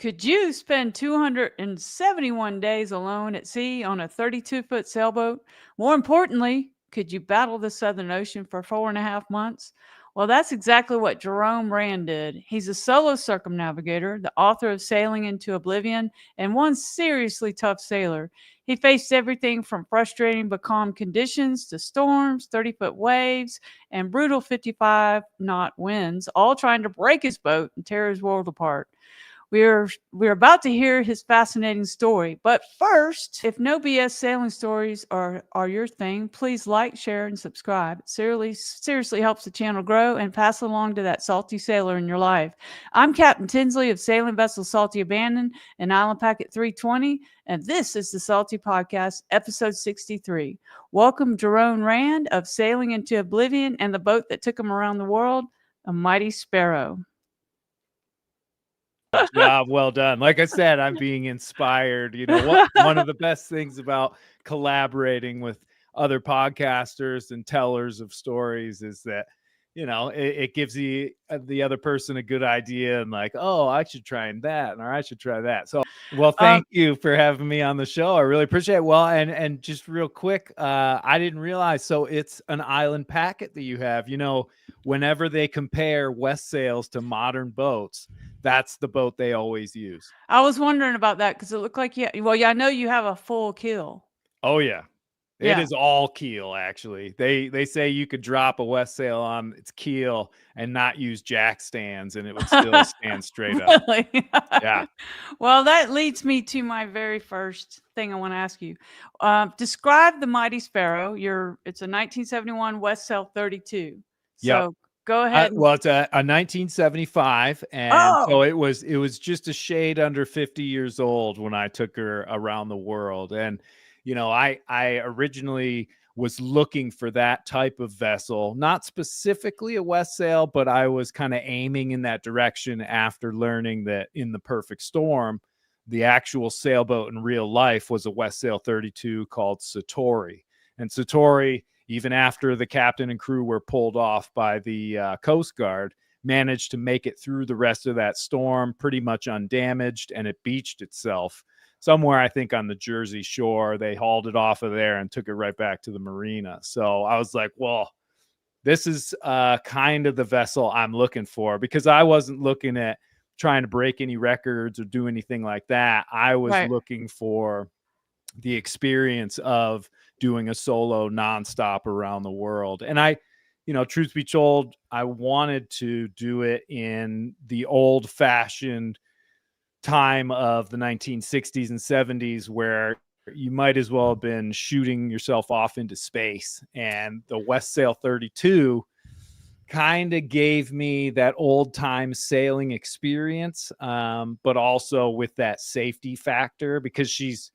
Could you spend 271 days alone at sea on a 32-foot sailboat? More importantly, could you battle the Southern Ocean for 4.5 months? Well, that's exactly what Jerome Rand did. He's a solo circumnavigator, the author of Sailing into Oblivion, and one seriously tough sailor. He faced everything from frustrating but calm conditions to storms, 30-foot waves, and brutal 55-knot winds, all trying to break his boat and tear his world apart. We're about to hear his fascinating story. But first, if no BS sailing stories are your thing, please like, share, and subscribe. It seriously helps the channel grow, and pass along to that salty sailor in your life. I'm Captain Tinsley of Sailing Vessel Salty Abandon and Island Packet 320, and this is the Salty Podcast, episode 63. Welcome Jerome Rand of Sailing into Oblivion and the boat that took him around the world, a mighty Sparrow. Job well done. Like I said, I'm being inspired. One of the best things about collaborating with other podcasters and tellers of stories is that it gives the other person a good idea, and like, oh, I should try that, or I should try that. So, well, thank you for having me on the show. I really appreciate it. Well, and just real quick, I didn't realize, so it's an island packet that you have. Whenever they compare West sails to modern boats, that's the boat they always use. I was wondering about that because it looked like I know you have a full keel. Oh yeah. It is all keel, actually. They say you could drop a West sail on its keel and not use jack stands, and it would still stand straight up. Really? Yeah. Well, that leads me to my very first thing I want to ask you. Describe the Mighty Sparrow. It's a 1971 West Sail 32. So go ahead. Well, it's a 1975, and so it was just a shade under 50 years old when I took her around the world. And I originally was looking for that type of vessel, not specifically a West sail, but I was kind of aiming in that direction after learning that in The Perfect Storm, the actual sailboat in real life was a West Sail 32 called Satori. And Satori, even after the captain and crew were pulled off by the Coast Guard, managed to make it through the rest of that storm pretty much undamaged, and it beached itself somewhere, I think, on the Jersey Shore. They hauled it off of there and took it right back to the marina. So I was like, well, this is kind of the vessel I'm looking for, because I wasn't looking at trying to break any records or do anything like that. I was looking for the experience of doing a solo nonstop around the world. And I, truth be told, I wanted to do it in the old fashioned time of the 1960s and 70s, where you might as well have been shooting yourself off into space. And the West Sail 32 kind of gave me that old time sailing experience, but also with that safety factor, because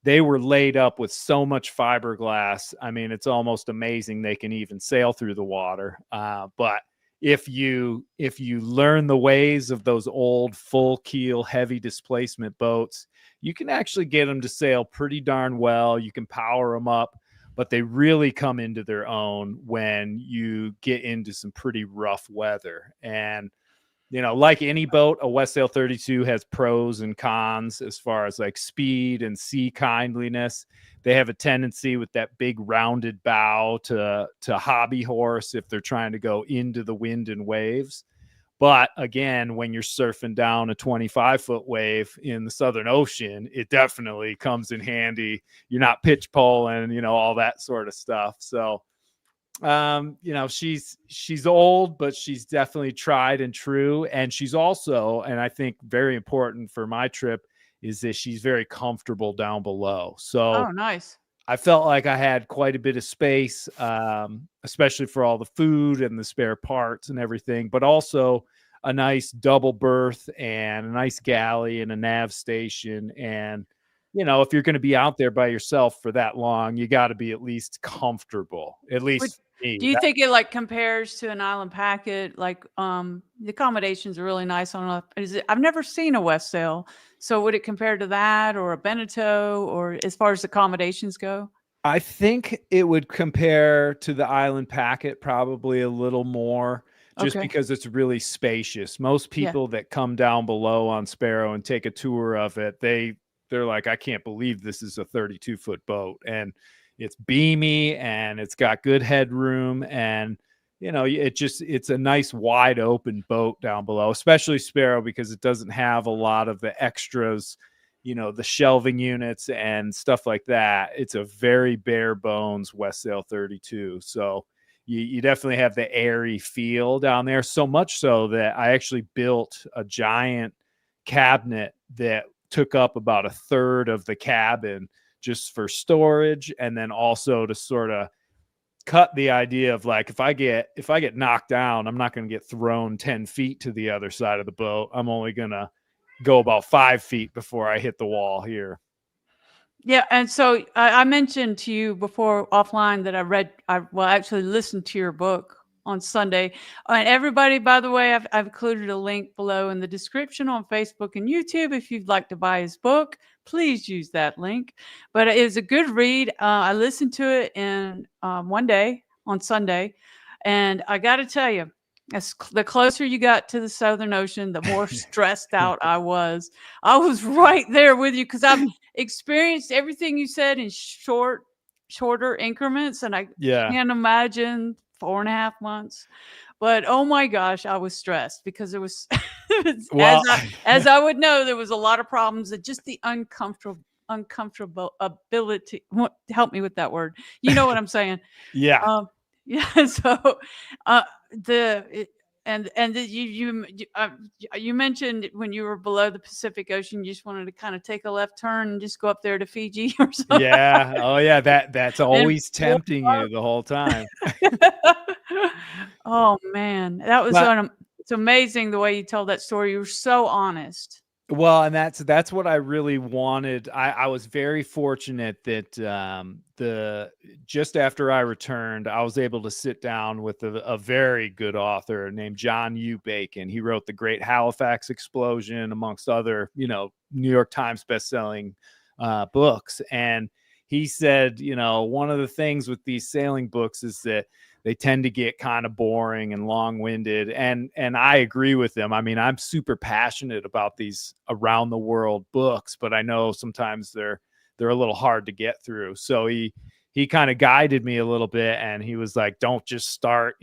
they were laid up with so much fiberglass. I mean, it's almost amazing they can even sail through the water. But if you learn the ways of those old full keel, heavy displacement boats, you can actually get them to sail pretty darn well. You can power them up, but they really come into their own when you get into some pretty rough weather. And like any boat, a West Sail 32 has pros and cons as far as like speed and sea kindliness. They have a tendency with that big rounded bow to hobby horse if they're trying to go into the wind and waves. But again, when you're surfing down a 25-foot wave in the Southern Ocean, it definitely comes in handy. You're not pitch poling, all that sort of stuff. So she's old, but she's definitely tried and true. And she's also, and I think very important for my trip, is that she's very comfortable down below. So nice. I felt like I had quite a bit of space, especially for all the food and the spare parts and everything, but also a nice double berth and a nice galley and a nav station. And if you're going to be out there by yourself for that long, you got to be at least comfortable, at least. Do you think it compares to an island packet? The accommodations are really nice. I don't know. I've never seen a West Sail. So would it compare to that or a Beneteau, or as far as accommodations go? I think it would compare to the island packet probably a little more, just Okay. because it's really spacious. Most Yeah. people that come down below on Sparrow and take a tour of it, they're like, I can't believe this is a 32-foot boat, and it's beamy and it's got good headroom, and it's a nice wide open boat down below, especially Sparrow, because it doesn't have a lot of the extras, the shelving units and stuff like that. It's a very bare bones West Sail 32. So you definitely have the airy feel down there, so much so that I actually built a giant cabinet that took up about a third of the cabin just for storage, and then also to sort of cut the idea of like, if I get knocked down, I'm not going to get thrown 10 feet to the other side of the boat. I'm only going to go about 5 feet before I hit the wall here. Yeah, and so I mentioned to you before offline that I actually listened to your book on Sunday. And everybody, by the way, I've included a link below in the description on Facebook and YouTube. If you'd like to buy his book, please use that link. But it was a good read. I listened to it in one day on Sunday, and I got to tell you, the closer you got to the Southern Ocean, the more stressed out I was. I was right there with you because I've experienced everything you said in shorter increments, and I can't imagine 4.5 months. But oh my gosh, I was stressed because it was, Well, as I would know, there was a lot of problems, and just the uncomfortable ability. Help me with that word. You know what I'm saying? Yeah. Yeah. So, you mentioned when you were below the Pacific Ocean, you just wanted to kind of take a left turn and just go up there to Fiji or something. Yeah. Oh yeah. That's And always tempting you the whole time. Oh man, that was But it's amazing the way you told that story. You were so honest. Well, and that's what I really wanted. I was very fortunate that the just after I returned, I was able to sit down with a very good author named John U. Bacon. He wrote The Great Halifax Explosion, amongst other, New York Times bestselling books. And he said, one of the things with these sailing books is that they tend to get kind of boring and long-winded, and I agree with them. I mean, I'm super passionate about these around the world books, but I know sometimes they're a little hard to get through. So he kind of guided me a little bit, and he was like, don't just start,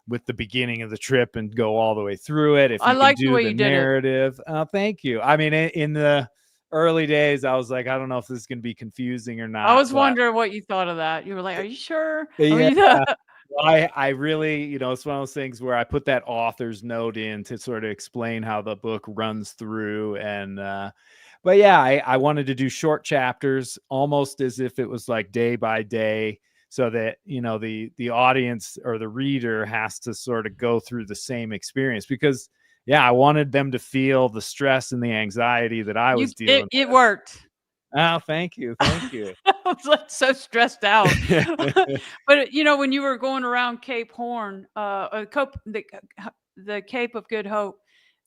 with the beginning of the trip and go all the way through it. If you can do the narrative. Thank you. I mean, in the early days, I was like, I don't know if this is going to be confusing or not. I was wondering what you thought of that. You were like, "Are you sure?" Yeah. I really, it's one of those things where I put that author's note in to sort of explain how the book runs through. And, but yeah, I wanted to do short chapters, almost as if it was like day by day, so that, the audience or the reader has to sort of go through the same experience, because I wanted them to feel the stress and the anxiety that I was dealing with. It worked. Oh, thank you. Thank you. I was like so stressed out. But when you were going around Cape Horn, the Cape of Good Hope,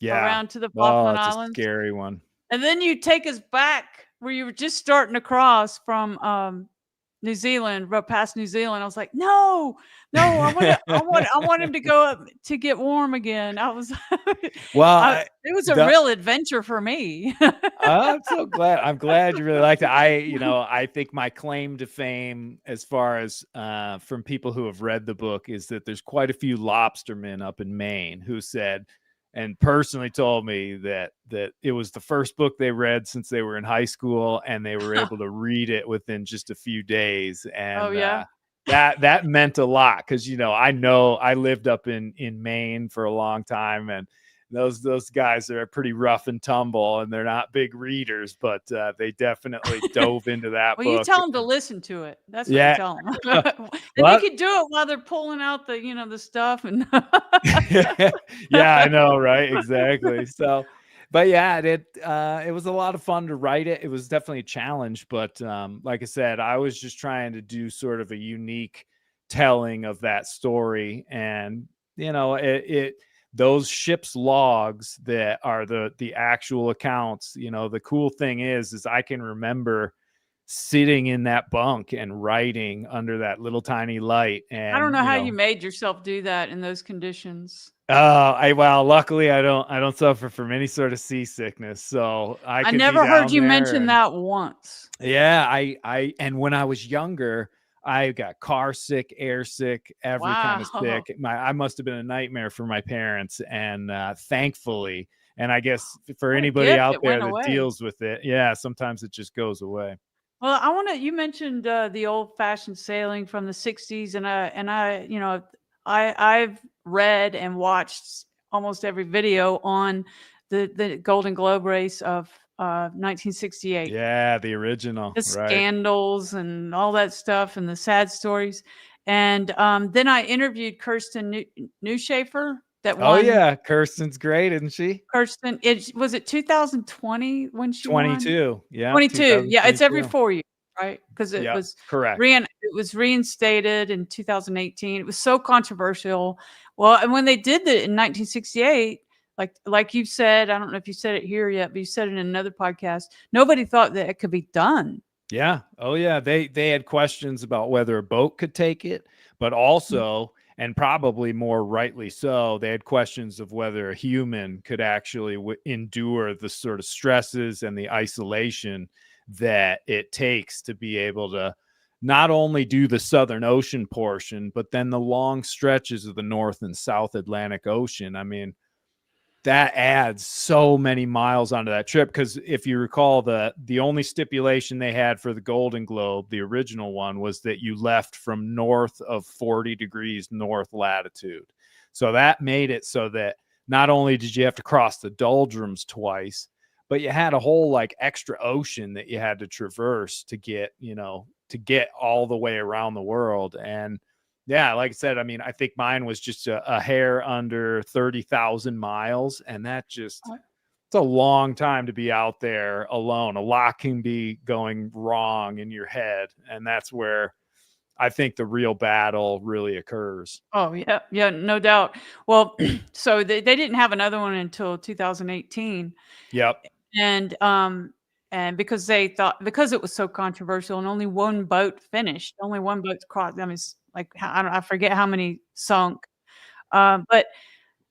around to the Falkland It's Islands, a scary one. and then you take us back where you were just starting to cross from New Zealand, past New Zealand. I was like, no, I want him to go up to get warm again. I was, well, it was a real adventure for me. I'm so glad. I'm glad you really liked it. I think my claim to fame, as far as from people who have read the book, is that there's quite a few lobstermen up in Maine who said, and personally told me that it was the first book they read since they were in high school, and they were able to read it within just a few days. And that meant a lot, because I know I lived up in Maine for a long time, and those guys are pretty rough and tumble, and they're not big readers, but they definitely dove into that book. You tell them to listen to it. That's what you tell them. And they could do it while they're pulling out the the stuff. And yeah, I know, right? Exactly. So, but yeah, it was a lot of fun to write it. It was definitely a challenge, but like I said, I was just trying to do sort of a unique telling of that story, and those ship's logs that are the actual accounts. The cool thing is I can remember sitting in that bunk and writing under that little tiny light. I don't And, know how you made yourself do that in those conditions. Well, luckily I don't suffer from any sort of seasickness, so I I could be never heard down you there. mention And that once. yeah, and when I was younger, I got car sick, air sick, every kind of Wow. sick. I must have been a nightmare for my parents, and thankfully, and I guess for What a anybody gift, out it there went that away. deals with it, yeah, sometimes it just goes away. Well, I wanna you mentioned, the old-fashioned sailing from the '60s, and I've read and watched almost every video on the Golden Globe race of, 1968. Yeah, the original, The right? scandals and all that stuff and the sad stories, and, then I interviewed Kirsten Newshafer that Oh won. yeah, Kirsten's great, isn't she? Kirsten, was it 2020 when she won? 22, yeah, 22, yeah, it's every 2022. 4 years, right? Because Yep, correct. it was reinstated in 2018. It was so controversial. Well, and when they did it in 1968, like you said, I don't know if you said it here yet, but you said it in another podcast, nobody thought that it could be done. Yeah. Oh yeah. They had questions about whether a boat could take it, but Mm. also, and probably more rightly so, they had questions of whether a human could actually endure the sort of stresses and the isolation that it takes to be able to not only do the Southern Ocean portion, but then the long stretches of the North and South Atlantic Ocean. I mean, that adds so many miles onto that trip, because if you recall, the only stipulation they had for the Golden Globe, the original one, was that you left from north of 40 degrees north latitude. So that made it so that not only did you have to cross the doldrums twice, but you had a whole like extra ocean that you had to traverse to get, to get all the way around the world. And yeah, like I said, I mean, I think mine was just a hair under 30,000 miles. And it's a long time to be out there alone. A lot can be going wrong in your head. And that's where I think the real battle really occurs. Oh, yeah, yeah, no doubt. Well, so they didn't have another one until 2018. Yep. And because they thought, because it was so controversial and only one boat finished, only one boat crossed. I mean, it's like, I forget how many sunk. But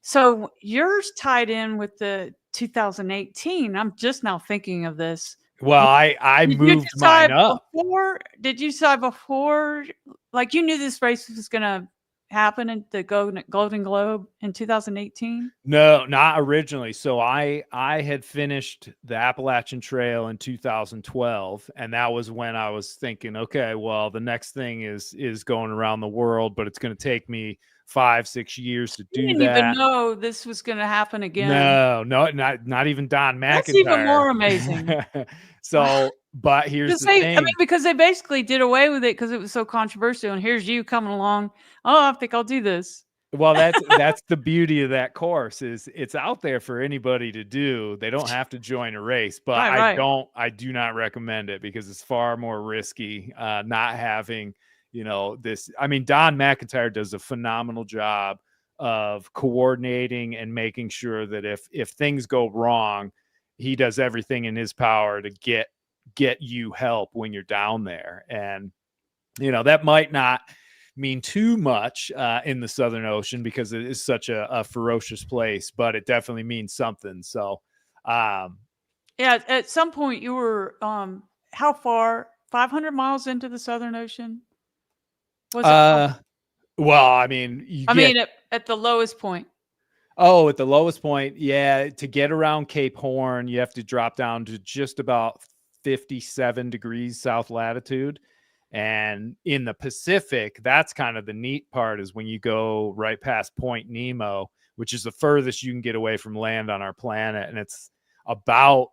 so yours tied in with the 2018. I'm just now thinking of this. Well, I Did you moved mine decide up. before? Did you decide before, like, you knew this race was gonna happen in the Golden Globe in 2018? No, not originally. So I had finished the Appalachian Trail in 2012, and that was when I was thinking, okay, well, the next thing is going around the world, but it's going to take me 5-6 years to You do didn't even that. know this was gonna happen again. No, not even Don That's even McIntyre. more amazing. So, but here's the I mean, thing. because they basically did away with it because it was so controversial, and here's you coming along, "Oh, I think I'll do this." Well, that's the beauty of that course, is it's out there for anybody to do. They don't have to join a race, but Right, right. I do not recommend it, because it's far more risky, not having, this. I mean, Don McIntyre does a phenomenal job of coordinating and making sure that if things go wrong, he does everything in his power to get you help when you're down there. And that might not mean too much in the Southern Ocean, because it is such a ferocious place, but it definitely means something. So, Yeah, at some point you were, how far? 500 miles into the Southern Ocean? Was it well, I mean, I mean, at the lowest point. at the lowest point, yeah, to get around Cape Horn, you have to drop down to just about 57 degrees south latitude. And in the Pacific, that's kind of the neat part, is when you go right past Point Nemo, which is the furthest you can get away from land on our planet. And it's about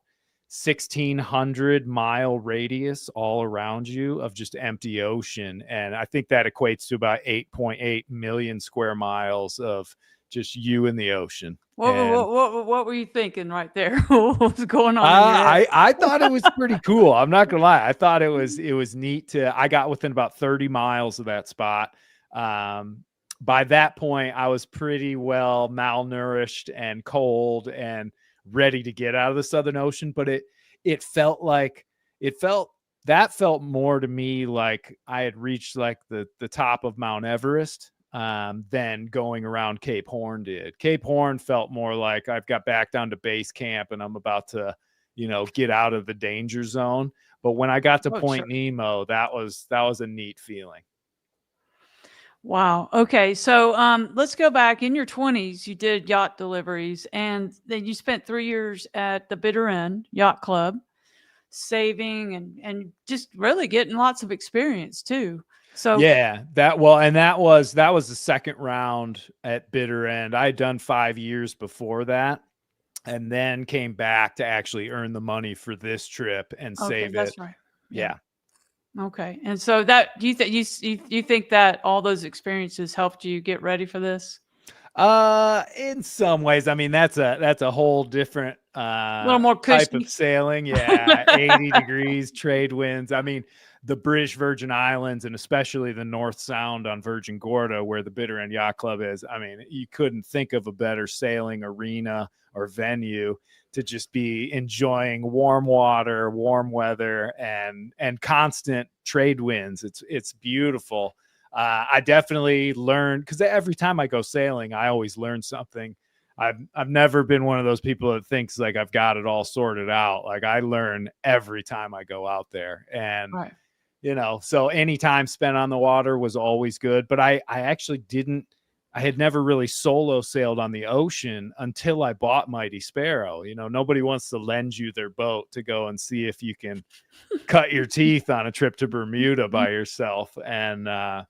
1,600-mile radius all around you of just empty ocean. And I think that equates to about 8.8 million square miles of just you in the ocean. What were you thinking right there? What was going on in your head? I thought it was pretty cool. I'm not gonna lie. I thought it was neat I got within about 30 miles of that spot. By that point, I was pretty well malnourished and cold and ready to get out of the Southern Ocean, but it felt that felt more to me like I had reached like the top of Mount Everest than going around Cape Horn did. Cape Horn felt more like I've got back down to base camp and I'm about to, get out of the danger zone. But when I got to Oh, Point sure. Nemo, that was a neat feeling. Wow. Okay. So let's go back. In your 20s, you did yacht deliveries, and then you spent 3 years at the Bitter End Yacht Club, saving and just really getting lots of experience too. So, Yeah, that was the second round at Bitter End. I had done 5 years before that, and then came back to actually earn the money for this trip and okay, save it. that's right. Yeah. Yeah. Okay. And so that do you think you think that all those experiences helped you get ready for this? In some ways, I mean, that's a whole different A little more type of cushy. sailing. Yeah, 80 degrees, trade winds. I mean, the British Virgin Islands and especially the North Sound on Virgin Gorda, where the Bitter End Yacht Club is. I mean, you couldn't think of a better sailing arena or venue to just be enjoying warm water, warm weather, and constant trade winds. It's beautiful. I definitely learned, because every time I go sailing, I always learn something. I've never been one of those people that thinks like I've got it all sorted out. Like I learn every time I go out there, and Right. so any time spent on the water was always good. But I actually didn't. I had never really solo sailed on the ocean until I bought Mighty Sparrow. Nobody wants to lend you their boat to go and see if you can cut your teeth on a trip to Bermuda by yourself. And Yeah,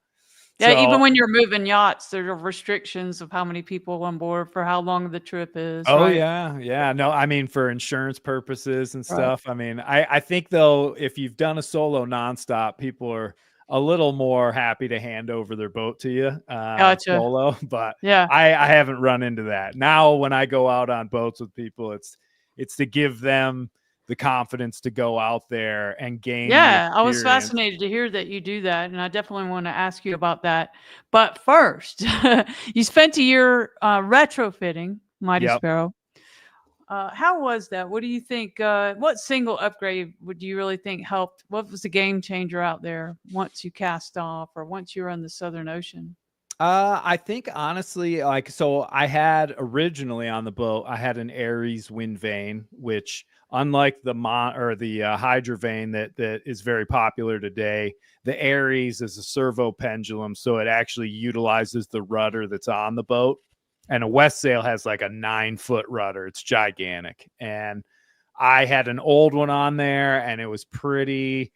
even so, when you're moving yachts, there are restrictions of how many people on board for how long the trip is, oh right? yeah, yeah. No, I mean for insurance purposes and Right. stuff. I mean, I think though, if you've done a solo nonstop, people are a little more happy to hand over their boat to you Gotcha. solo. But Yeah. I haven't run into that. Now, when I go out on boats with people, it's to give them the confidence to go out there and gain the Yeah, I was experience. fascinated to hear that you do that, and I definitely wanna ask you about that. But first, you spent a year, retrofitting Mighty Yep. Sparrow. How was that? What do you think, what single upgrade would you really think helped? What was the game changer out there once you cast off or once you were in the Southern Ocean? I think honestly, like, so I had originally on the boat, I had an Aries wind vane, which unlike the Hydra vane that is very popular today, the Aries is a servo pendulum, so it actually utilizes the rudder that's on the boat. And a West Sail has like a 9-foot rudder; it's gigantic. And I had an old one on there, and it was pretty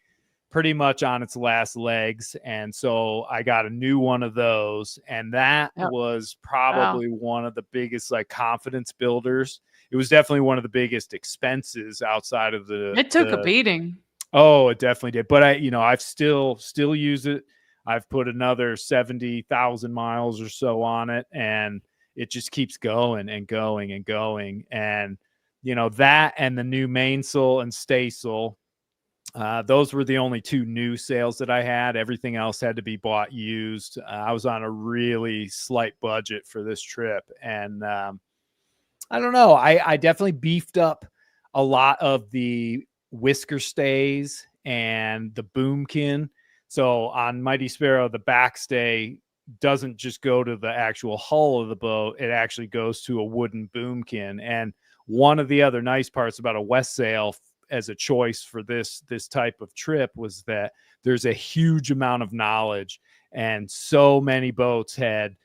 much on its last legs. And so I got a new one of those. And that Yep. was Wow. probably one of the biggest like confidence builders. It was definitely one of the biggest expenses outside of It took a beating. oh, it definitely did. But I've still use it. I've put another 70,000 miles or so on it, and it just keeps going and going and going. And, that and the new mainsail and staysail, those were the only two new sails that I had. Everything else had to be bought used. I was on a really slight budget for this trip. And I don't know. I definitely beefed up a lot of the whisker stays and the boomkin. So on Mighty Sparrow, the backstay doesn't just go to the actual hull of the boat. It actually goes to a wooden boomkin. And one of the other nice parts about a West Sail as a choice for this type of trip was that there's a huge amount of knowledge, and so many boats had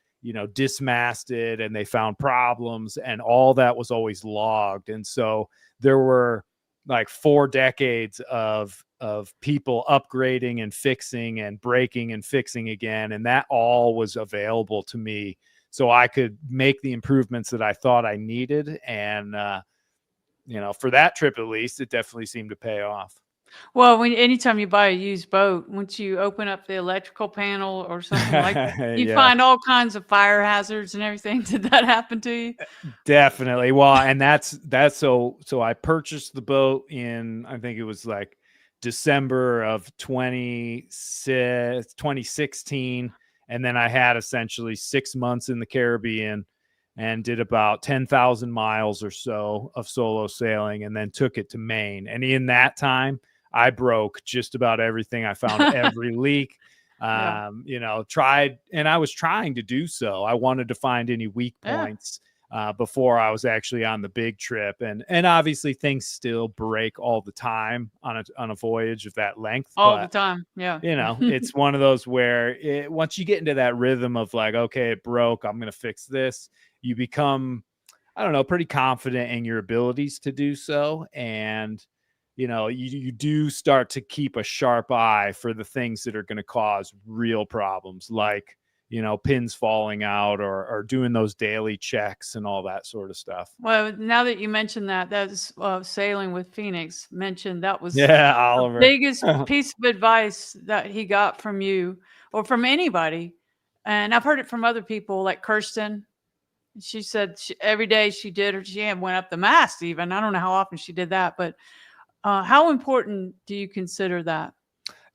dismasted and they found problems, and all that was always logged. And so there were like 4 decades of people upgrading and fixing and breaking and fixing again, and that all was available to me, so I could make the improvements that I thought I needed. And for that trip at least, it definitely seemed to pay off. Well, anytime you buy a used boat, once you open up the electrical panel or something like that, you Yeah, find all kinds of fire hazards and everything. Did that happen to you? definitely. Well, and that's so I purchased the boat in, I think it was like December of 2016. And then I had essentially 6 months in the Caribbean and did about 10,000 miles or so of solo sailing, and then took it to Maine. And in that time, I broke just about everything. I found every leak. Yeah. You know, tried, and I was trying to do so. I wanted to find any weak Yeah. points before I was actually on the big trip. And obviously things still break all the time on a voyage of that length. All the But time. Yeah. you know, it's one of those where once you get into that rhythm of like, okay, it broke, I'm going to fix this, you become, I don't know, pretty confident in your abilities to do so. And, you know, you do start to keep a sharp eye for the things that are going to cause real problems, like, you know, pins falling out or doing those daily checks and all that sort of stuff. Well, now that you mentioned that, that's Sailing with Phoenix mentioned that was Yeah, the Oliver. biggest piece of advice that he got from you or from anybody. And I've heard it from other people like Kirsten. She said every day she did, or she went up the mast even. I don't know how often she did that, but how important do you consider that?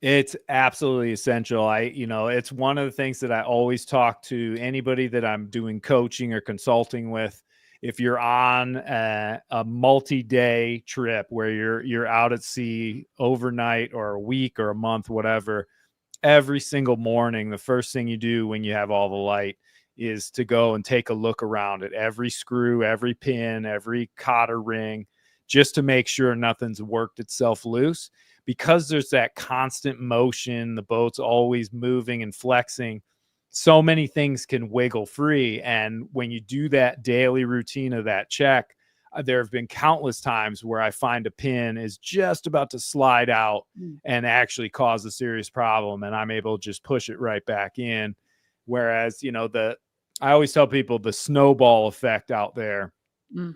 It's absolutely essential. You know, it's one of the things that I always talk to anybody that I'm doing coaching or consulting with. If you're on a multi-day trip where you're out at sea overnight or a week or a month, whatever, every single morning, the first thing you do when you have all the light is to go and take a look around at every screw, every pin, every cotter ring, just to make sure nothing's worked itself loose. Because there's that constant motion, the boat's always moving and flexing, so many things can wiggle free. And when you do that daily routine of that check, there have been countless times where I find a pin is just about to slide out and actually cause a serious problem, and I'm able to just push it right back in. Whereas, you know, I always tell people the snowball effect out there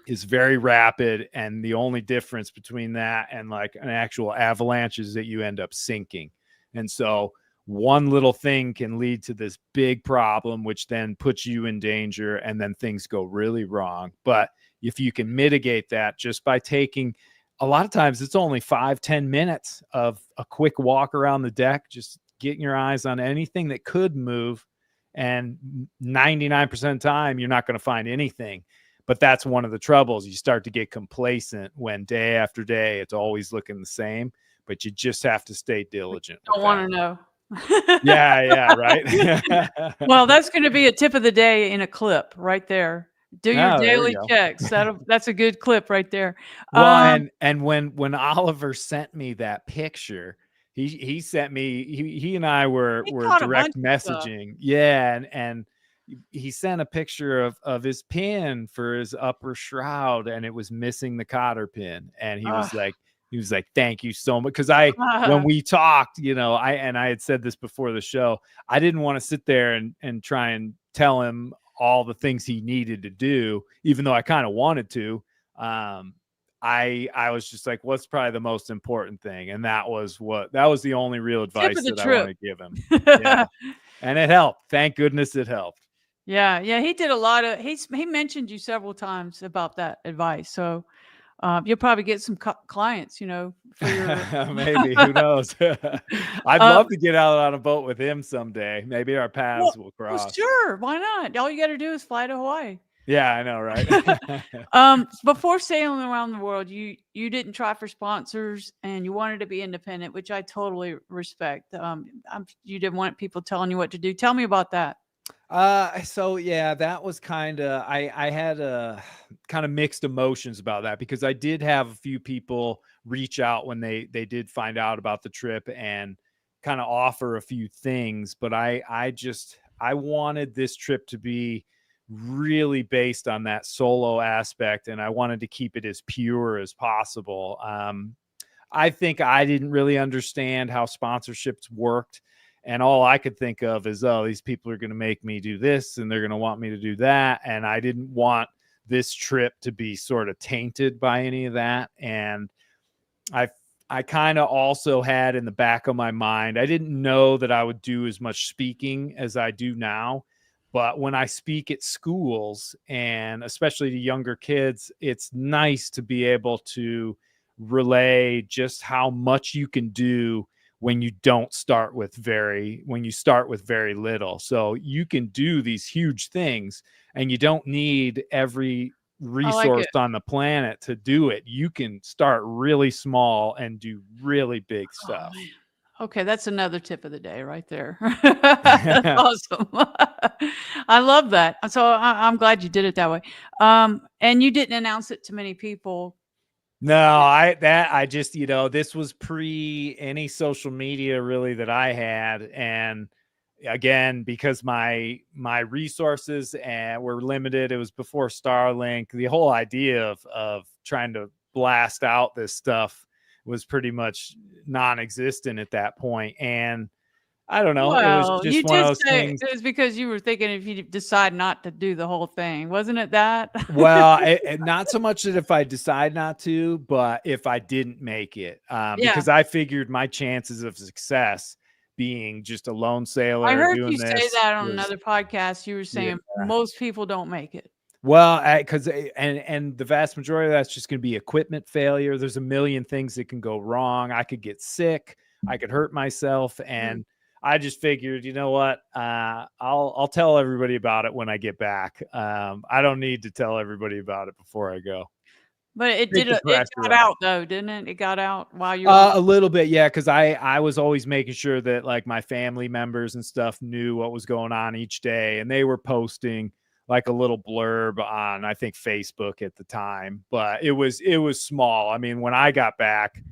is very rapid, and the only difference between that and like an actual avalanche is that you end up sinking. And so one little thing can lead to this big problem, which then puts you in danger, and then things go really wrong. But if you can mitigate that just by taking, a lot of times it's only 5-10 minutes of a quick walk around the deck, just getting your eyes on anything that could move, and 99% of the time you're not going to find anything. But that's one of the troubles. You start to get complacent when day after day it's always looking the same, but you just have to stay diligent. Don't want to know. Yeah, right. Well, that's going to be a tip of the day in a clip right there. Do your Oh, there we daily go. checks. That's a good clip right there. Well, and when Oliver sent me that picture, he sent me, he and I were he caught a bunch direct of stuff. messaging. Yeah, and he sent a picture of his pin for his upper shroud, and it was missing the cotter pin. And he was like, thank you so much. Cause when we talked, you know, I had said this before the show, I didn't want to sit there and try and tell him all the things he needed to do, even though I kind of wanted to. I was just like, what's probably the most important thing? And that was the only real advice that I want to give him. Yeah. And it helped. Thank goodness it helped. Yeah, he did a lot of. He mentioned you several times about that advice. So you'll probably get some clients, you know, for your. Maybe, who knows? I'd love to get out on a boat with him someday. Maybe our paths will Well, cross. sure. Why not? All you got to do is fly to Hawaii. Yeah, I know, right? Before sailing around the world, you didn't try for sponsors and you wanted to be independent, which I totally respect. You didn't want people telling you what to do. Tell me about that. So yeah, that was I had a kind of mixed emotions about that, because I did have a few people reach out when they did find out about the trip and kind of offer a few things, but I wanted this trip to be really based on that solo aspect, and I wanted to keep it as pure as possible. I think I didn't really understand how sponsorships worked. And all I could think of is, oh, these people are going to make me do this and they're going to want me to do that. And I didn't want this trip to be sort of tainted by any of that. And I kind of also had in the back of my mind, I didn't know that I would do as much speaking as I do now. But when I speak at schools, and especially to younger kids, it's nice to be able to relay just how much you can do when you start with very little. So you can do these huge things, and you don't need every I like it. resource on the planet to do it. You can start really small and do really big Oh, stuff. man. Okay, that's another tip of the day right there. That's awesome. I love that. So I'm glad you did it that way. And you didn't announce it to many people. No, I just, this was pre any social media really that I had. And again, because my resources were limited, it was before Starlink. The whole idea of trying to blast out this stuff was pretty much non-existent at that point. And I don't know, it was Well, you just one of did those say things. it was because you were thinking if you decide not to do the whole thing, wasn't it that? Well, not so much that if I decide not to, but if I didn't make it, Yeah. because I figured my chances of success being just a lone I sailor heard doing you say this that on was, another podcast. You were yeah. saying most people don't make it. Well, because and the vast majority of that's just going to be equipment failure. There's a million things that can go wrong. I could get sick. I could hurt myself, and I just figured, you know what? I'll tell everybody about it when I get back. I don't need to tell everybody about it before I go. But it Take did the it pressure got off. out though, didn't it? It got out while you were A little bit, yeah, because I was always making sure that like my family members and stuff knew what was going on each day, and they were posting like a little blurb on, I think, Facebook at the time, but it was small. I mean, when I got back,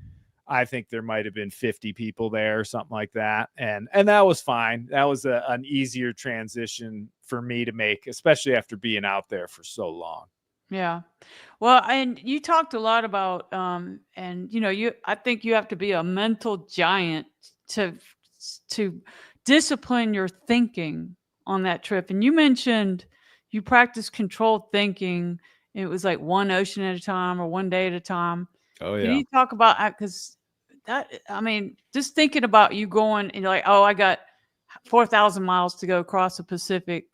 I think there might have been 50 people there or something like that, and that was fine. That was an easier transition for me to make, especially after being out there for so long. Yeah. Well, and you talked a lot about, and I think you have to be a mental giant to to discipline your thinking on that trip. And you mentioned you practice controlled thinking. It was like one ocean at a time or one day at a time. Oh Can yeah. you talk about because I mean, just thinking about you going and you're like, oh, I got 4,000 miles to go across the Pacific.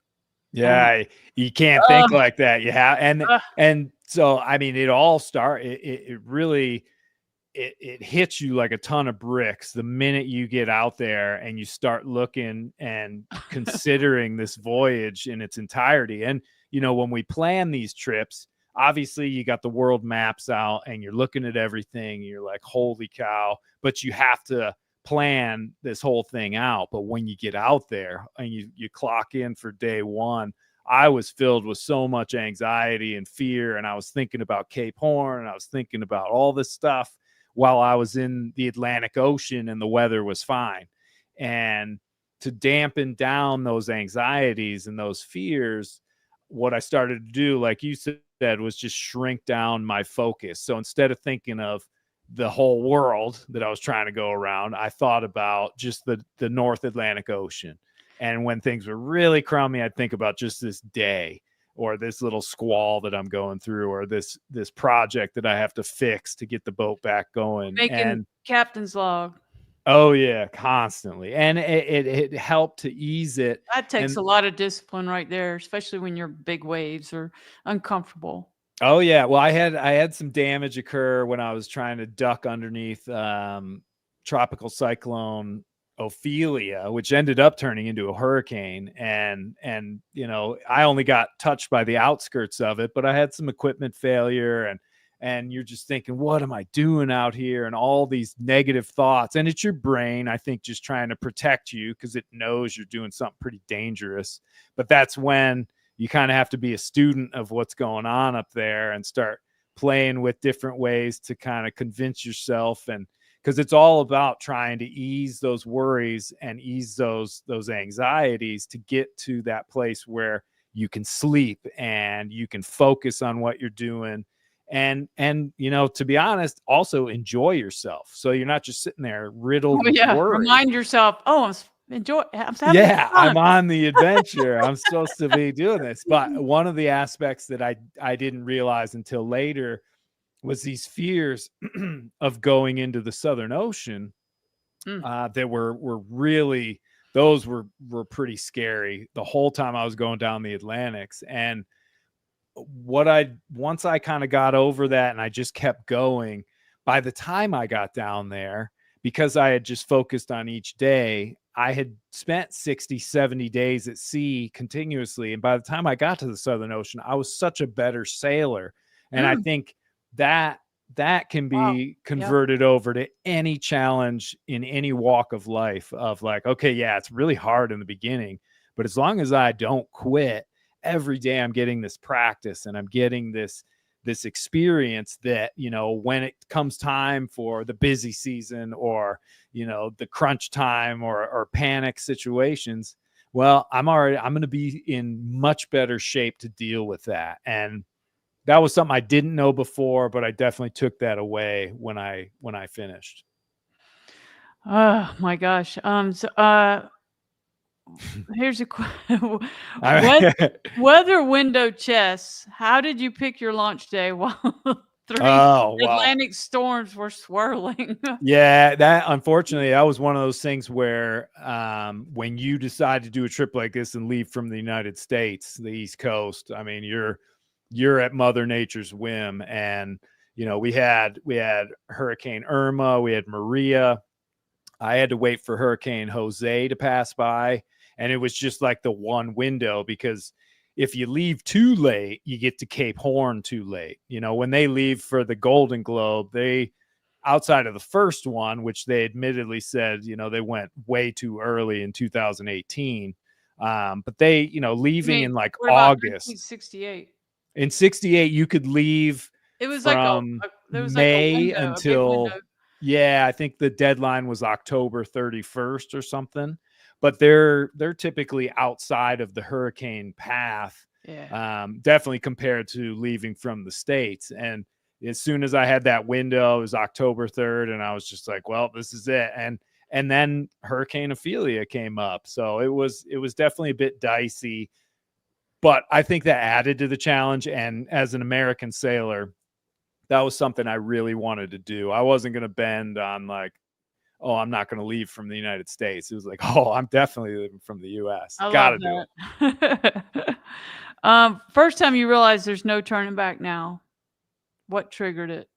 And Yeah, you can't uh, think like that. You have, uh, and so I mean, it really it hits you like a ton of bricks the minute you get out there and you start looking and considering this voyage in its entirety. And when we plan these trips, obviously you got the world maps out and you're looking at everything. You're like, holy cow! But you have to plan this whole thing out. But when you get out there and you clock in for day one, I was filled with so much anxiety and fear, and I was thinking about Cape Horn, and I was thinking about all this stuff while I was in the Atlantic Ocean and the weather was fine. And to dampen down those anxieties and those fears, what I started to do, like you said, was just shrink down my focus. So instead of thinking of the whole world that I was trying to go around, I thought about just the North Atlantic Ocean. And when things were really crummy, I'd think about just this day or this little squall that I'm going through, or this project that I have to fix to get the boat back going. making And captain's log. oh yeah, constantly. And it helped to ease it. That takes And a lot of discipline right there, especially when you're big waves or uncomfortable. oh yeah, well I had some damage occur when I was trying to duck underneath tropical cyclone Ophelia, which ended up turning into a hurricane. And I only got touched by the outskirts of it, but I had some equipment failure, and you're just thinking, what am I doing out here? And all these negative thoughts. And it's your brain, I think, just trying to protect you because it knows you're doing something pretty dangerous. But that's when you kind of have to be a student of what's going on up there and start playing with different ways to kind of convince yourself. And because it's all about trying to ease those worries and ease those anxieties to get to that place where you can sleep and you can focus on what you're doing. And to be honest, also enjoy yourself. So you're not just sitting there riddled Oh with yeah, worry. remind yourself, "Oh, I'm having Yeah, fun." I'm on the adventure. I'm supposed to be doing this. But one of the aspects that I didn't realize until later was these fears of going into the Southern Ocean that were really, those were pretty scary the whole time I was going down the Atlantics. And once I kind of got over that and I just kept going, by the time I got down there, because I had just focused on each day, I had spent 60, 70 days at sea continuously. And by the time I got to the Southern Ocean, I was such a better sailor. And I Mm, think that can wow. be Yep. converted over to any challenge in any walk of life of like, okay, yeah, it's really hard in the beginning, but as long as I don't quit, every day I'm getting this practice and I'm getting this experience that, you know, when it comes time for the busy season or, you know, the crunch time or panic situations, well, I'm going to be in much better shape to deal with that. And that was something I didn't know before, but I definitely took that away when I finished. Oh my gosh. Here's a what I, weather window chess. How did you pick your launch day while 3 oh, well, Atlantic storms were swirling? yeah, that unfortunately, that was one of those things where when you decide to do a trip like this and leave from the United States, the East Coast, I mean, you're at Mother Nature's whim. And you know, we had Hurricane Irma, we had Maria. I had to wait for Hurricane Jose to pass by, and it was just like the one window, because if you leave too late, you get to Cape Horn too late. You know, when they leave for the Golden Globe, they, outside of the first one, which they admittedly said, you know, they went way too early in 2018. But they, you know, I leaving mean, in like what about August. 1968? In 68, you could leave It was like from there was like a May window, a big window. until, yeah, I think the deadline was October 31st or something. But they're typically outside of the hurricane path, Yeah. definitely compared to leaving from the States. And as soon as I had that window, it was October 3rd, and I was just like, well, this is it. And then Hurricane Ophelia came up. So it was definitely a bit dicey, but I think that added to the challenge. And as an American sailor, that was something I really wanted to do. I wasn't going to bend on like, oh, I'm not going to leave from the United States. It was like, oh, I'm definitely leaving from the US. I Got love to do it. that. First time you realize there's no turning back now. What triggered it?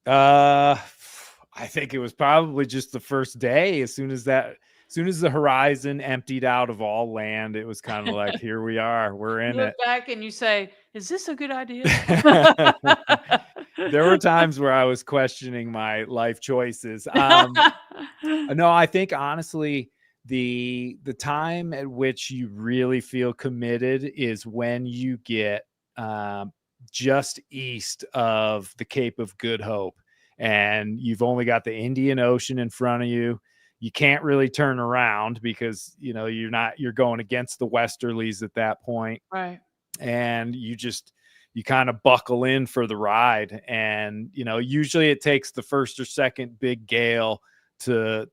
Uh, I think it was probably just the first day. As soon as the horizon emptied out of all land, it was kind of like, here we are, we're You in look it. back and you say, "Is this a good idea?" There were times where I was questioning my life choices. No, I think honestly, the time at which you really feel committed is when you get just east of the Cape of Good Hope, and you've only got the Indian Ocean in front of you. You can't really turn around because, you know, you're going against the westerlies at that point, Right. and you kind of buckle in for the ride. And, you know, usually it takes the first or second big gale to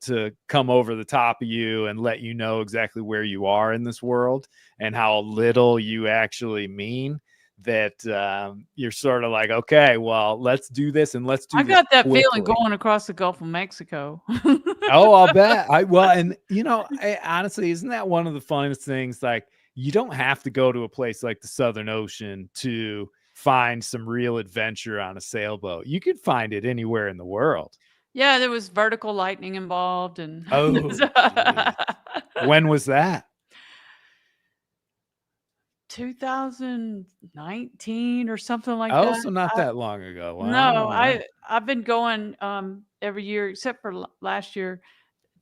come over the top of you and let you know exactly where you are in this world and how little you actually mean. That you're sort of like, okay, well, let's do this, and let's I do this got that feeling quickly. going across the Gulf of Mexico. Oh, I'll bet. And you know, honestly, isn't that one of the funnest things? Like, you don't have to go to a place like the Southern Ocean to find some real adventure on a sailboat. You could find it anywhere in the world. Yeah, there was vertical lightning involved and Oh, geez. When was that? 2019 or something like Oh, that. so not that long ago. No, Wow. I've been going, every year except for last year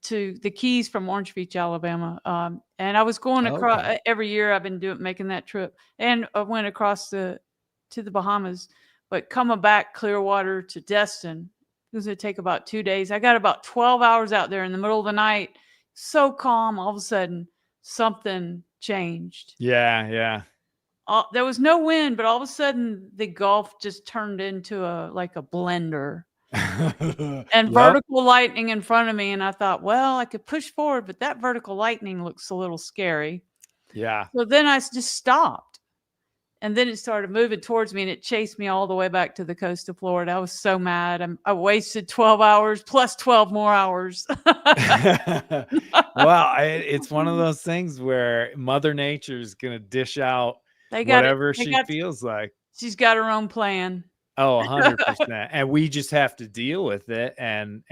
to the Keys from Orange Beach, Alabama, and I was going across Okay. every year I've been making that trip, and I went across to the Bahamas, but coming back Clearwater to Destin, it was gonna take about 2 days. I got about 12 hours out there in the middle of the night, so calm, all of a sudden, something changed. Yeah, yeah. There was no wind, but all of a sudden, the Gulf just turned into like a blender. And Yep. vertical lightning in front of me, and I thought, "Well, I could push forward, but that vertical lightning looks a little scary." Yeah. So then just stopped, and then it started moving towards me, and it chased me all the way back to the coast of Florida. I was so mad. I wasted 12 hours plus 12 more hours. Well, it's one of those things where Mother Nature's gonna dish out They got it. whatever They she got feels like. She's got her own plan. Oh, 100%. And we just have to deal with it and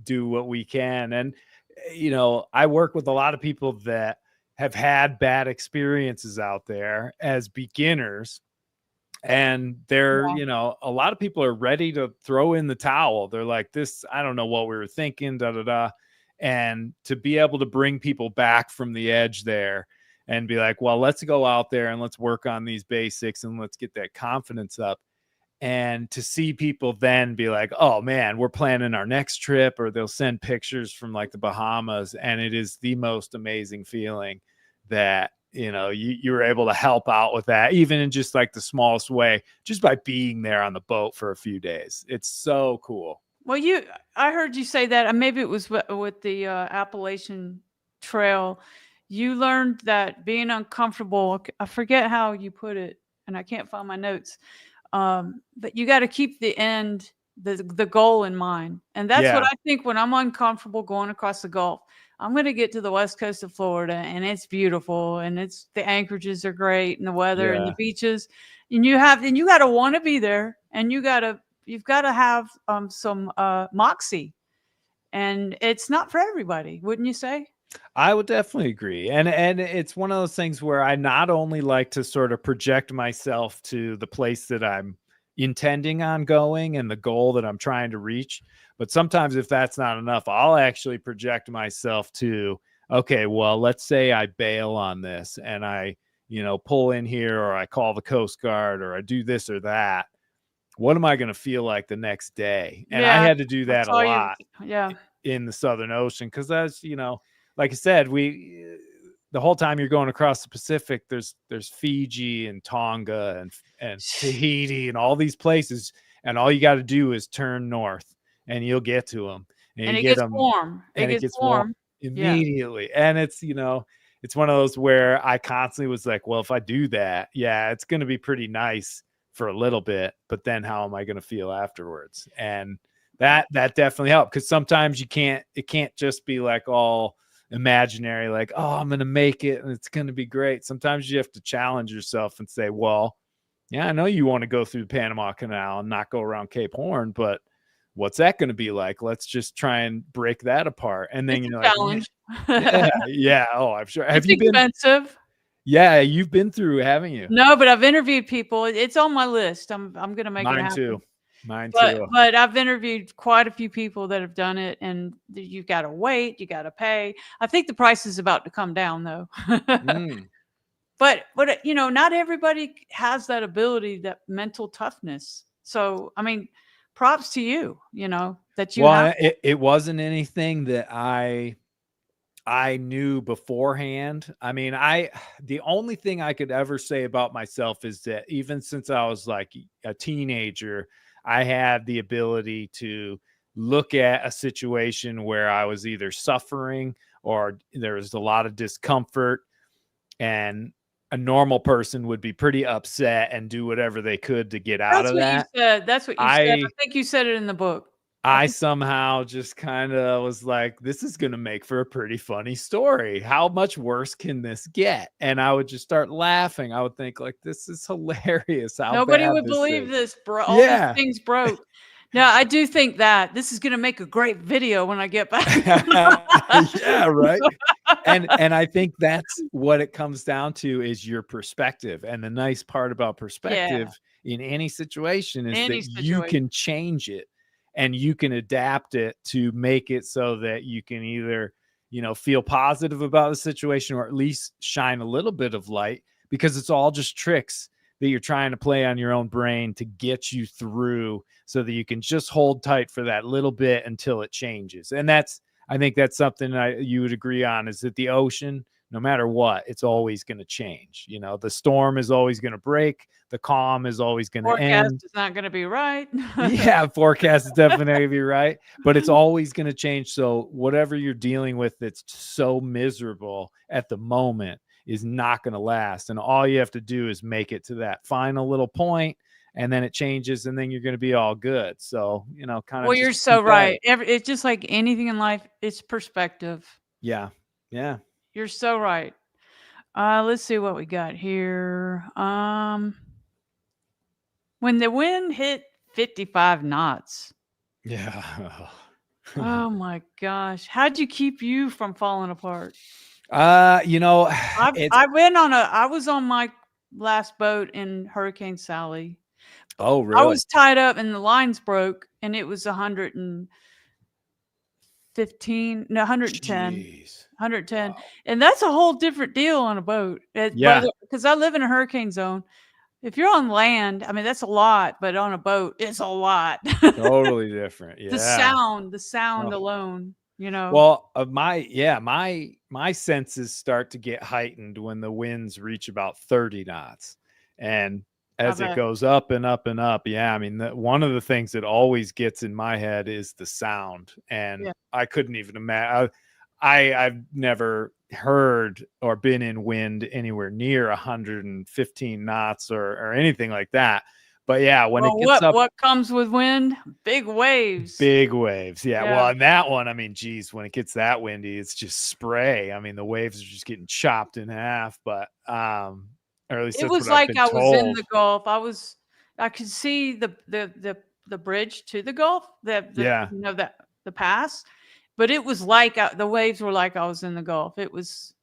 do what we can. And I work with a lot of people that have had bad experiences out there as beginners, and they're, Yeah. a lot of people are ready to throw in the towel. They're like, this, I don't know what we were thinking, da da da. And to be able to bring people back from the edge there and be like, well, let's go out there and let's work on these basics and let's get that confidence up. And to see people then be like, oh man, we're planning our next trip, or they'll send pictures from like the Bahamas, and it is the most amazing feeling that you were able to help out with that, even in just like the smallest way, just by being there on the boat for a few days. It's so cool. Well, I heard you say that, and maybe it was with the Appalachian Trail. You learned that being uncomfortable. I forget how you put it, and I can't find my notes. But you got to keep the end, the goal in mind, and that's what Yeah. I think when I'm uncomfortable going across the Gulf. I'm going to get to the west coast of Florida, and it's beautiful, and the anchorages are great, and the weather and the Yeah. beaches, and you got to want to be there, and you've got to have some moxie, and it's not for everybody, wouldn't you say? I would definitely agree. And it's one of those things where I not only like to sort of project myself to the place that I'm intending on going and the goal that I'm trying to reach, but sometimes if that's not enough, I'll actually project myself to, okay, well, let's say I bail on this and I, pull in here, or I call the Coast Guard, or I do this or that. What am I going to feel like the next day? And I Yeah, had to do I that a saw you. lot Yeah, in the Southern Ocean, because that's, like I said, the whole time you're going across the Pacific, there's Fiji and Tonga and Tahiti and all these places, and all you got to do is turn north and you'll get to them, and and you it get gets them, warm. It and it gets gets warm warm. Yeah. immediately. And it's one of those where I constantly was like, well, if I do that, yeah, it's going to be pretty nice for a little bit, but then how am I going to feel afterwards? And that definitely helped, because sometimes it can't just be like all imaginary, like, oh, I'm going to make it and it's going to be great. Sometimes you have to challenge yourself and say, well, yeah, I know you want to go through the Panama Canal and not go around Cape Horn, but what's that going to be like? Let's just try and break that apart. And then It's you're a like, challenge. yeah, yeah. Oh, I'm sure. Have It's you been? expensive. Yeah, you've been through, haven't you? No, but I've interviewed people. It's on my list. I'm gonna make it Mine happen. too. Mine But too. but I've interviewed quite a few people that have done it, and you've got to wait, you got to pay. I think the price is about to come down though. Mm. But not everybody has that ability, that mental toughness. So I mean, props to you. That you have. Well, it wasn't anything that I knew beforehand. I mean, the only thing I could ever say about myself is that even since I was like a teenager, I had the ability to look at a situation where I was either suffering or there was a lot of discomfort, and a normal person would be pretty upset and do whatever they could to get out That's of what you that. said. That's what you said. I I think you said it in the book. I I think somehow just kind of was like, this is going to make for a pretty funny story. How much worse can this get? And I would just start laughing. I would think like, this is hilarious how nobody bad would this believe is. this, bro. All these Yeah. things broke. Now, I do think that this is gonna make a great video when I get back. Yeah, right. And I think that's what it comes down to, is your perspective. And the nice part about Yeah, perspective in any situation is any that you situation. can change it and you can adapt it to make it so that you can either, feel positive about the situation, or at least shine a little bit of light, because it's all just tricks that you're trying to play on your own brain to get you through, so that you can just hold tight for that little bit until it changes. And I think that's something you would agree on, is that the ocean, no matter what, it's always going to change. The storm is always going to break. The calm is always going to Forecast end. is not gonna be right. Yeah, forecast is definitely be right, but it's always going to change. So whatever you're dealing with that's so miserable at the moment is not going to last. And all you have to do is make it to that final little point, and then it changes, and then you're going to be all good. So, kind of Well, you're just so keep at right. it. It's just like anything in life, it's perspective. Yeah. Yeah. You're so right. Let's see what we got here. When the wind hit 55 knots. Yeah. Oh my gosh. How'd you keep you from falling apart? You know, it's I was on my last boat in Hurricane Sally. oh, I really? was tied up and the lines broke and it was 115, no, 110. Jeez. 110. Wow. And that's a whole different deal on a boat. Yeah, Because I live in a hurricane zone. If you're on land, I mean that's a lot, but on a boat, it's a lot. totally different. Yeah. The sound No. alone, you know. Well, my senses start to get heightened when the winds reach about 30 knots. And I as it bet. goes up and up and up, yeah, I mean, one of the things that always gets in my head is the sound. And Yeah. I couldn't even imagine. I've never heard or been in wind anywhere near 115 knots or anything like that. But yeah, when it Well, gets up, what comes with wind? Big waves. big waves. Yeah. Yeah. Well, and that one, I mean, geez, when it gets that windy, it's just spray. I mean, the waves are just getting chopped in half, but or at least It that's was what I've like been I was in told. the Gulf. I could see the bridge to the Gulf, Yeah. the pass, but it was like the waves were like I was in the Gulf. It was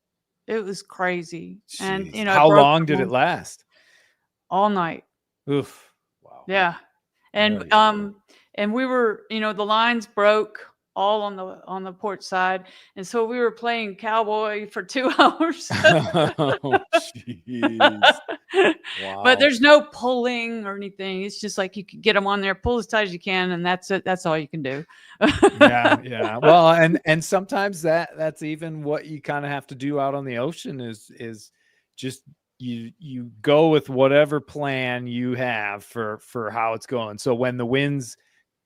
crazy, and Jeez. it How broke long my did it home last? all night. Oof. Wow. Yeah. Oh, And, yeah. and we were, the lines broke all on the port side, and so we were playing cowboy for 2 hours. Oh, jeez. But Wow. there's no pulling or anything. It's just like you can get them on there, pull as tight as you can, and that's it. That's all you can do. Yeah, yeah. Well, and sometimes that's even what you kind of have to do out on the ocean is just you go with whatever plan you have for how it's going. So when the winds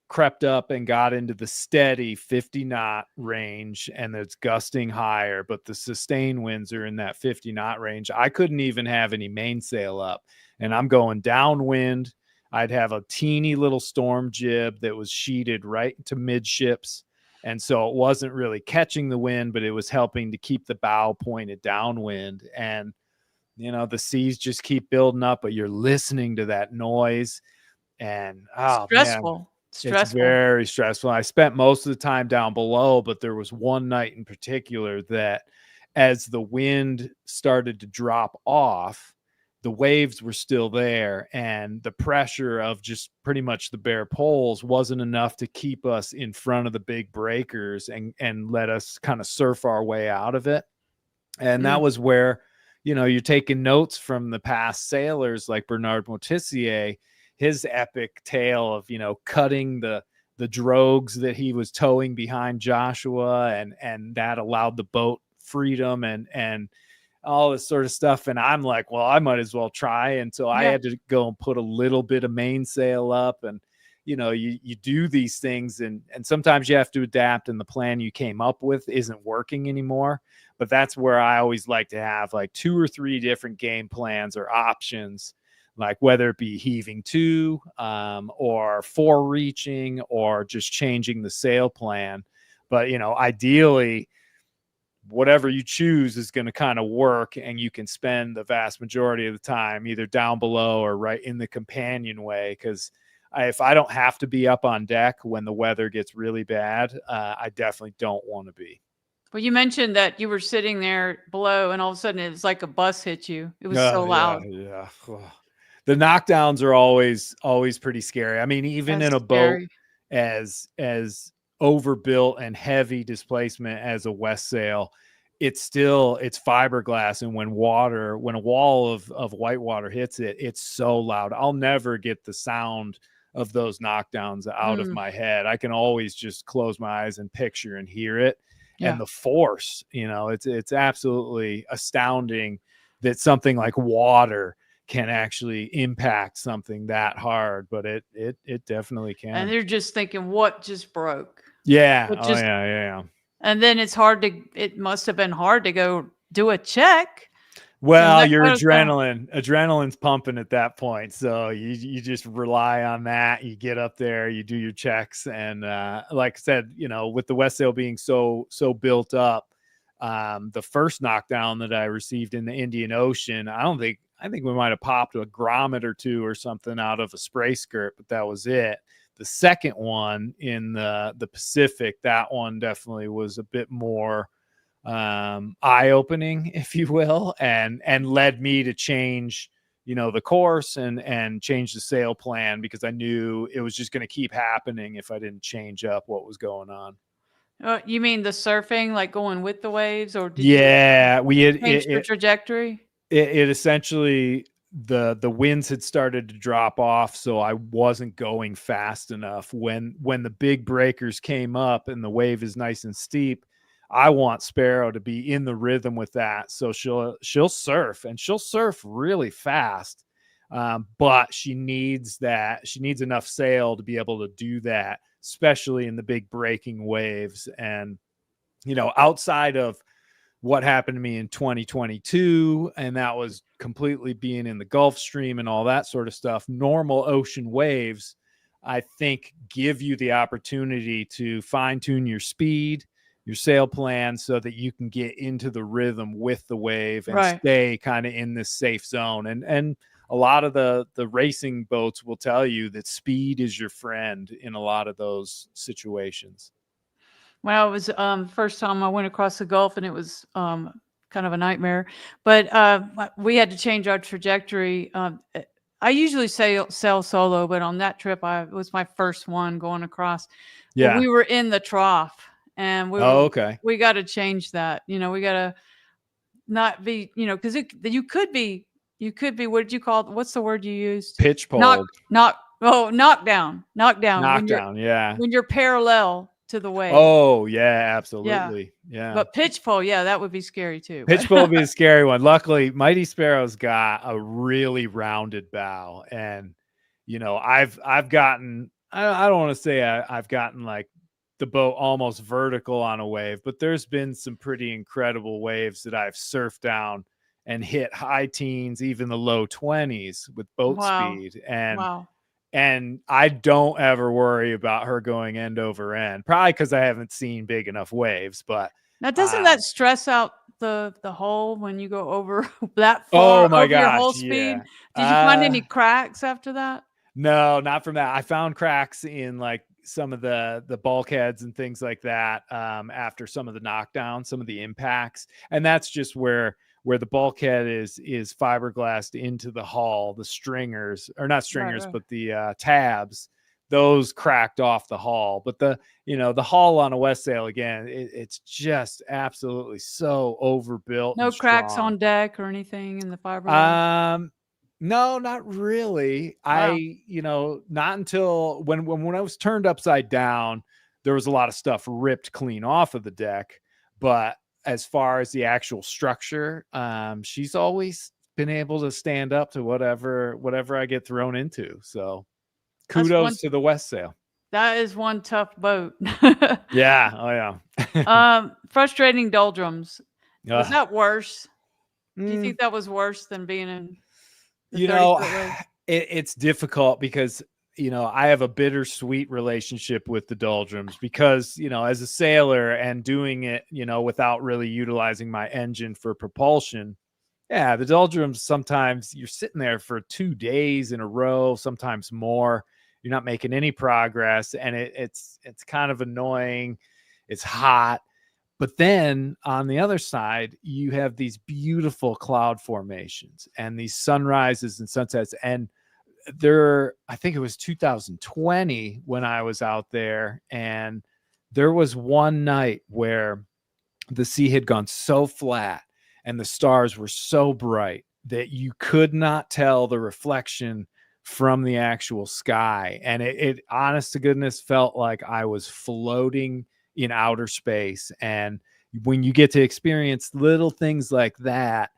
crept up and got into the steady 50 knot range and it's gusting higher, but the sustained winds are in that 50 knot range, I couldn't even have any mainsail up. And I'm going downwind. I'd have a teeny little storm jib that was sheeted right to midships. And so it wasn't really catching the wind, but it was helping to keep the bow pointed downwind. And, the seas just keep building up, but you're listening to that noise. And oh man, Stressful. it's Stressful. very stressful. I spent most of the time down below, but there was one night in particular that as the wind started to drop off, the waves were still there, and the pressure of just pretty much the bare poles wasn't enough to keep us in front of the big breakers and let us kind of surf our way out of it. And that Mm. was where, you're taking notes from the past sailors like Bernard Moitessier, his epic tale of, cutting the drogues that he was towing behind Joshua, and that allowed the boat freedom and all this sort of stuff. And I'm like, well, I might as well try. And so I Yeah. had to go and put a little bit of mainsail up, and you do these things, and sometimes you have to adapt, and the plan you came up with isn't working anymore. But that's where I always like to have like 2 or 3 different game plans or options, like whether it be heaving to, or forereaching, or just changing the sail plan. But ideally, whatever you choose is going to kind of work, and you can spend the vast majority of the time either down below or right in the companionway. Because if I don't have to be up on deck when the weather gets really bad, I definitely don't want to be. Well, you mentioned that you were sitting there below, and all of a sudden it was like a bus hit you. It was so Oh yeah, loud. yeah. Ugh. The knockdowns are always pretty scary. I mean, even That's in a boat scary. as overbuilt and heavy displacement as a West Sail, it's fiberglass, and when a wall of white water hits it, it's so loud. I'll never get the sound of those knockdowns out of Mm, my head. I can always just close my eyes and picture and hear it. yeah. And the force, it's absolutely astounding that something like water can actually impact something that hard, but it definitely And can. they're just thinking, what just broke? Yeah. What Oh just yeah, yeah. And then it must have been hard to go do a check and Well, that your kind of stuff. adrenaline's pumping at that point. So you just rely on that. You get up there, you do your checks. And like I said, with the West Sail being so built up, the first knockdown that I received in the Indian Ocean, I think we might have popped a grommet or two or something out of a spray skirt, but that was it. the second one in the Pacific, that one definitely was a bit more eye-opening, if you will, and led me to change, the course and change the sail plan, because I knew it was just going to keep happening if I didn't change up what was going on. You mean the surfing, like going with the waves, or did you Yeah, we had change your trajectory? it essentially, the winds had started to drop off, so I wasn't going fast enough. When the big breakers came up and the wave is nice and steep, I want Sparrow to be in the rhythm with that, so she'll surf, and she'll surf really fast, but she needs enough sail to be able to do that, especially in the big breaking waves. And outside of what happened to me in 2022, and that was completely being in the Gulf Stream and all that sort of stuff, normal ocean waves, I think, give you the opportunity to fine tune your speed, your sail plan, so that you can get into the rhythm with the wave and stay kind of in this safe zone. And a lot of the racing boats will tell you that speed is your friend in a lot of those situations. Well, it was first time I went across the Gulf, and it was kind of a nightmare. But we had to change our trajectory. I usually sail solo, but on that trip, it was my first one going across. Yeah, we were in the trough, and okay. We got to change that. We got to not be, because you could be. What did you call it? What's the word you used? Pitch pole. Knockdown. Knockdown. When you're parallel to the wave. Oh yeah, absolutely. Yeah. But pitch pole, that would be scary too. Pitch pole would be a scary one. Luckily, Mighty Sparrow's got a really rounded bow, and I've gotten, I don't want to say I've gotten like the boat almost vertical on a wave, but there's been some pretty incredible waves that I've surfed down and hit high teens, even the low 20s with boat speed. And I don't ever worry about her going end over end, probably because I haven't seen big enough waves. But now, doesn't that stress out the hull when you go over that far? Oh my gosh, your hull yeah. speed? Did you find any cracks after that? No, not from that. I found cracks in like some of the bulkheads and things like that after some of the knockdowns, some of the impacts, and that's just where the bulkhead is fiberglassed into the hull. The stringers, or not stringers, but the tabs, those cracked off the hull. But the hull on a West Sail, again, it's just absolutely so overbuilt. No cracks on deck or anything in the fiberglass? No, not really. Wow. Not until when I was turned upside down, there was a lot of stuff ripped clean off of the deck. But as far as the actual structure, she's always been able to stand up to whatever I get thrown into. So kudos to the West Sail. That is one tough boat. Yeah. Oh yeah. Frustrating doldrums. Was that worse? Do you think that was worse than being in it's difficult because I have a bittersweet relationship with the doldrums, because as a sailor and doing it without really utilizing my engine for propulsion, the doldrums, sometimes you're sitting there for 2 days in a row, sometimes more. You're not making any progress, and it's kind of annoying. It's hot. But then on the other side, you have these beautiful cloud formations and these sunrises and sunsets. And I think it was 2020 when I was out there, and there was one night where the sea had gone so flat and the stars were so bright that you could not tell the reflection from the actual sky. And it honest to goodness felt like I was floating in outer space. And when you get to experience little things like that,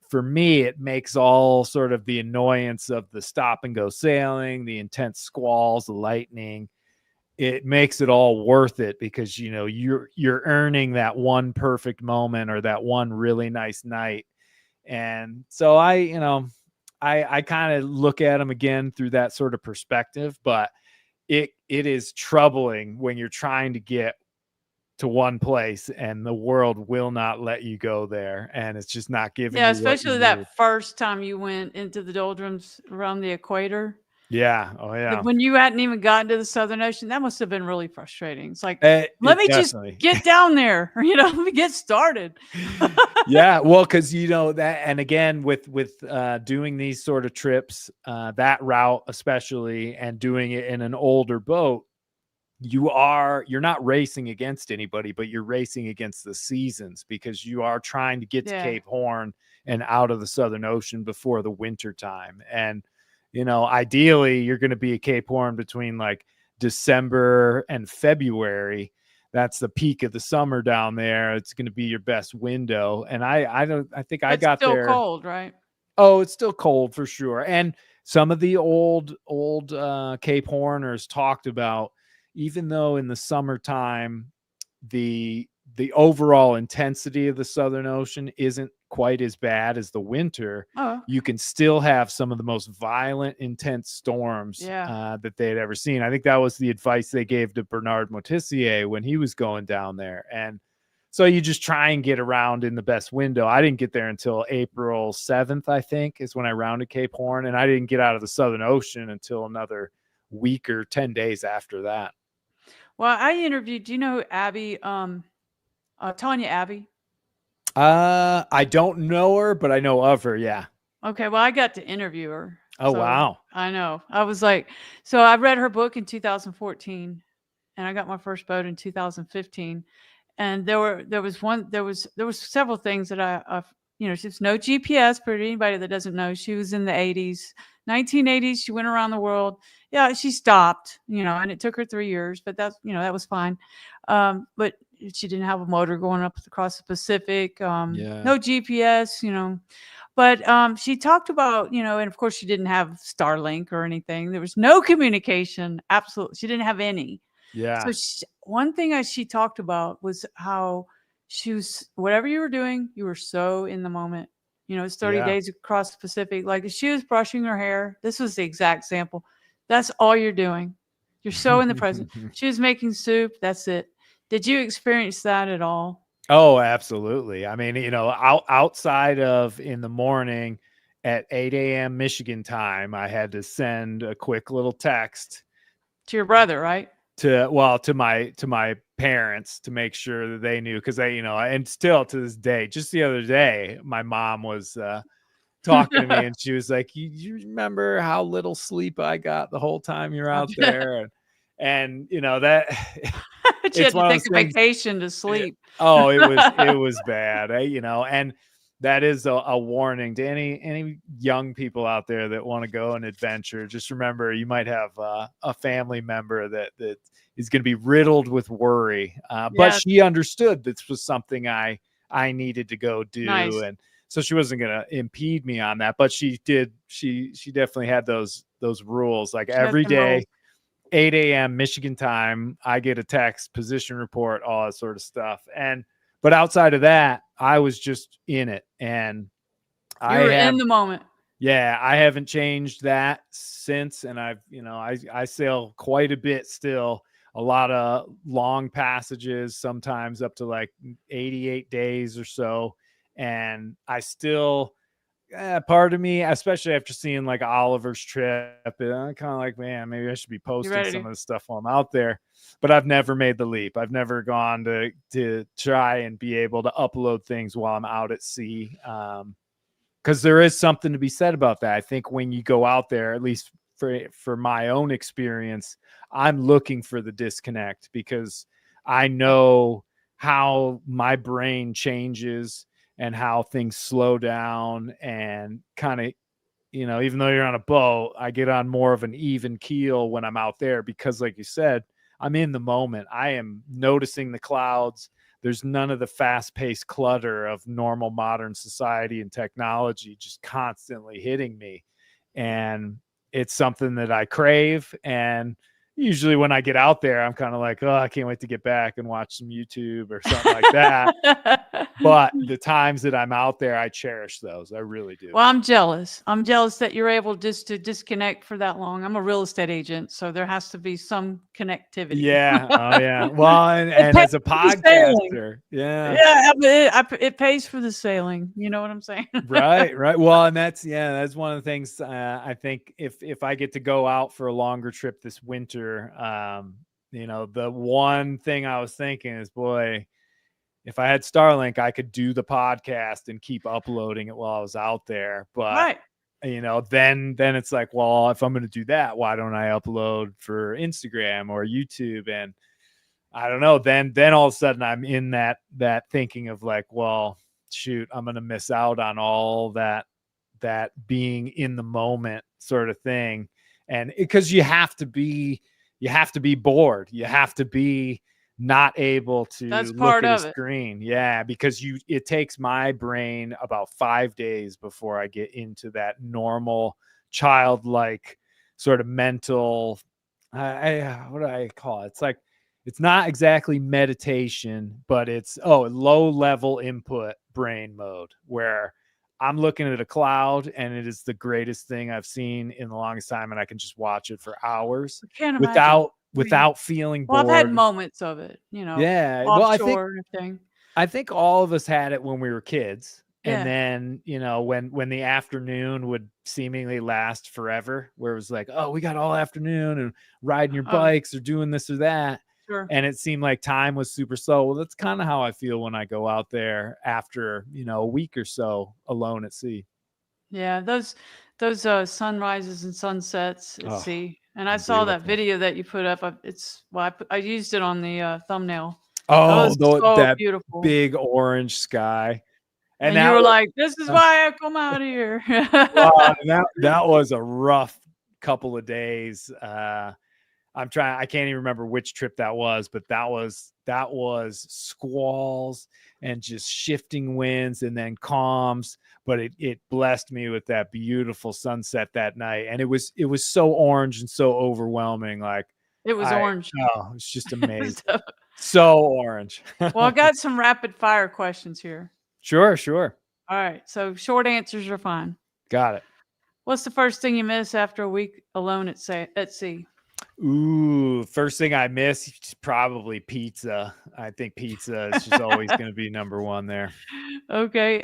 for me, it makes all sort of the annoyance of the stop and go sailing, the intense squalls, the lightning, it makes it all worth it, because you're earning that one perfect moment or that one really nice night. And so I kind of look at them again through that sort of perspective. But it is troubling when you're trying to get to one place and the world will not let you go there, and it's just not giving you especially that first time you went into the doldrums around the equator. Yeah. Oh yeah. When you hadn't even gotten to the Southern Ocean, that must have been really frustrating. It's like, let It me just definitely. get down there, let me get started. Yeah, well, because that, and again, with doing these sort of trips, that route especially, and doing it in an older boat, you're not racing against anybody, but you're racing against the seasons, because you are trying to get to Yeah. Cape Horn and out of the Southern Ocean before the winter time. And ideally you're going to be at Cape Horn between like December and February. That's the peak of the summer down there. It's going to be your best window. And I think I But got still there. cold, right? Oh, it's still cold for sure. And some of the old Cape Horners talked about, even though in the summertime the overall intensity of the Southern Ocean isn't quite as bad as the winter, Oh, you can still have some of the most violent, intense storms yeah. that they had ever seen. I think that was the advice they gave to Bernard Moitessier when he was going down there. And so you just try and get around in the best window. I didn't get there until April 7th, I think, is when I rounded Cape Horn. And I didn't get out of the Southern Ocean until another week or 10 days after that. Well, I interviewed, do you know Abby, Tanya Abbey? I don't know her, but I know of her. Yeah. Okay, well, I got to interview her. Oh, So wow. I know. I was like, so I read her book in 2014, and I got my first boat in 2015. And there was several things that she's no GPS, for anybody that doesn't know. She was in the 80s, 1980s. She went around the world. Yeah, she stopped, and it took her 3 years, but that was fine. But she didn't have a motor going up across the Pacific. Yeah. No GPS, But she talked about, and of course she didn't have Starlink or anything. There was no communication. Absolutely, she didn't have any. Yeah. So one thing she talked about was how she was, whatever you were doing, you were so in the moment. It's 30 Yeah. days across the Pacific. Like if she was brushing her hair, this was the exact sample. That's all you're doing. You're so in the present. She was making soup. That's it. Did you experience that at all? Oh, absolutely. I mean, outside of in the morning at 8 a.m. Michigan time, I had to send a quick little text To your brother, right? to my parents to make sure that they knew, because they, and still to this day, just the other day, my mom was talking to me and she was like, you remember how little sleep I got the whole time you're out there? And that But you it's had to one of take those a things. vacation to sleep. Oh, it was bad, and that is a warning to any young people out there that want to go and adventure. Just remember, you might have a family member that is going to be riddled with worry. But Yeah, she understood this was something I needed to go do, nice. and so she wasn't going to impede me on that. But she did. She definitely had those rules, like She had every some day. rules. 8 a.m. Michigan time, I get a text, position report, all that sort of stuff. But outside of that, I was just in it. And You were in the moment. yeah, I haven't changed that since. And I sail quite a bit still, a lot of long passages, sometimes up to like 88 days or so. And I still, part of me, especially after seeing like Oliver's trip, I'm kind of like, man, maybe I should be posting ready some to of the stuff while I'm out there. But I've never made the leap. I've never gone to try and be able to upload things while I'm out at sea. Because there is something to be said about that. I think when you go out there, at least for my own experience, I'm looking for the disconnect, because I know how my brain changes and how things slow down, and kind of, even though you're on a boat, I get on more of an even keel when I'm out there, because like you said, I'm in the moment. I am noticing the clouds. There's none of the fast-paced clutter of normal modern society and technology just constantly hitting me. And it's something that I crave. And usually when I get out there, I'm kind of like, oh, I can't wait to get back and watch some YouTube or something like that. But the times that I'm out there, I cherish those. I really do. Well, I'm jealous. I'm jealous that you're able just to disconnect for that long. I'm a real estate agent, so there has to be some connectivity. Yeah. Oh, yeah. Well, and as a podcaster, yeah. Yeah, but it pays for the sailing. You know what I'm saying? Right. Well, and that's one of the things. I think if I get to go out for a longer trip this winter, the one thing I was thinking is, boy, if I had Starlink, I could do the podcast and keep uploading it while I was out there. But Right. then it's like, well, if I'm going to do that, why don't I upload for Instagram or YouTube? And I don't know. Then all of a sudden I'm in that thinking of like, well, shoot, I'm going to miss out on all that being in the moment sort of thing. And because you have to be bored. You have to be not able to look at a screen. Yeah, because it takes my brain about 5 days before I get into that normal childlike sort of mental, what do I call it? It's like, it's not exactly meditation, but it's low level input brain mode, where I'm looking at a cloud and it is the greatest thing I've seen in the longest time, and I can just watch it for hours without feeling bored. Well, I've had moments of it, Yeah. Offshore, I think all of us had it when we were kids. And then, when the afternoon would seemingly last forever, where it was like, oh, we got all afternoon and riding your bikes or doing this or that. Sure. And it seemed like time was super slow. Well, that's kind of how I feel when I go out there after, a week or so alone at sea. Yeah, those sunrises and sunsets at sea. And I saw that video that you put up. I used it on the thumbnail. Oh, that beautiful big orange sky. And you were like, this is why I come out here. That was a rough couple of days. I can't even remember which trip that was, but that was squalls and just shifting winds and then calms. But it blessed me with that beautiful sunset that night. And it was so orange and so overwhelming. Like, it was orange. Oh, it's just amazing. So orange. Well, I got some rapid fire questions here. Sure. All right. So short answers are fine. Got it. What's the first thing you miss after a week alone at sea? Ooh, first thing I miss, probably pizza. I think pizza is just always going to be number one there. Okay.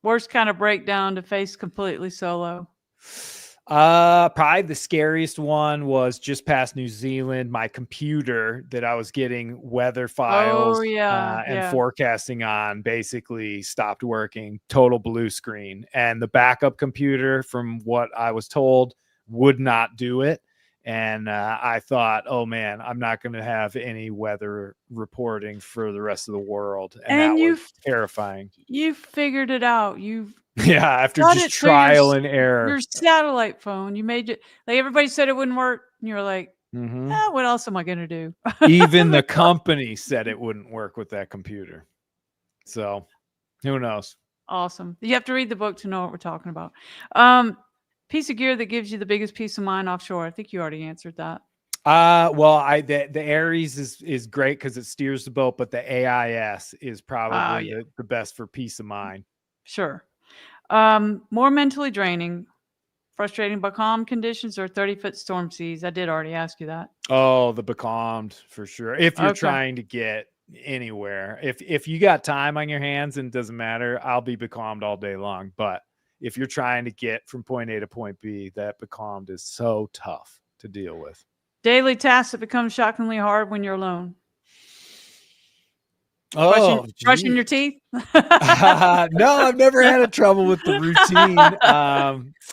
Worst kind of breakdown to face completely solo? Probably the scariest one was just past New Zealand. My computer that I was getting weather files and forecasting on basically stopped working, total blue screen. And the backup computer, from what I was told, would not do it. And I thought, oh man, I'm not going to have any weather reporting for the rest of the world. And that was terrifying. You figured it out. After just trial and error. Your satellite phone, you made it. Like, everybody said it wouldn't work. And you're like, what else am I going to do? Even the company said it wouldn't work with that computer. So who knows? Awesome. You have to read the book to know what we're talking about. Piece of gear that gives you the biggest peace of mind offshore. I think you already answered that. Well, the Aries is great because it steers the boat, but the AIS is probably the best for peace of mind. Sure. More mentally draining, frustrating by calm conditions or 30-foot storm seas? I did already ask you that. Oh, the becalmed for sure. If you're trying to get anywhere, if you got time on your hands and it doesn't matter, I'll be becalmed all day long. But if you're trying to get from point A to point B, that becalmed is so tough to deal with. Daily tasks that become shockingly hard when you're alone. Brushing your teeth? No, I've never had a trouble with the routine.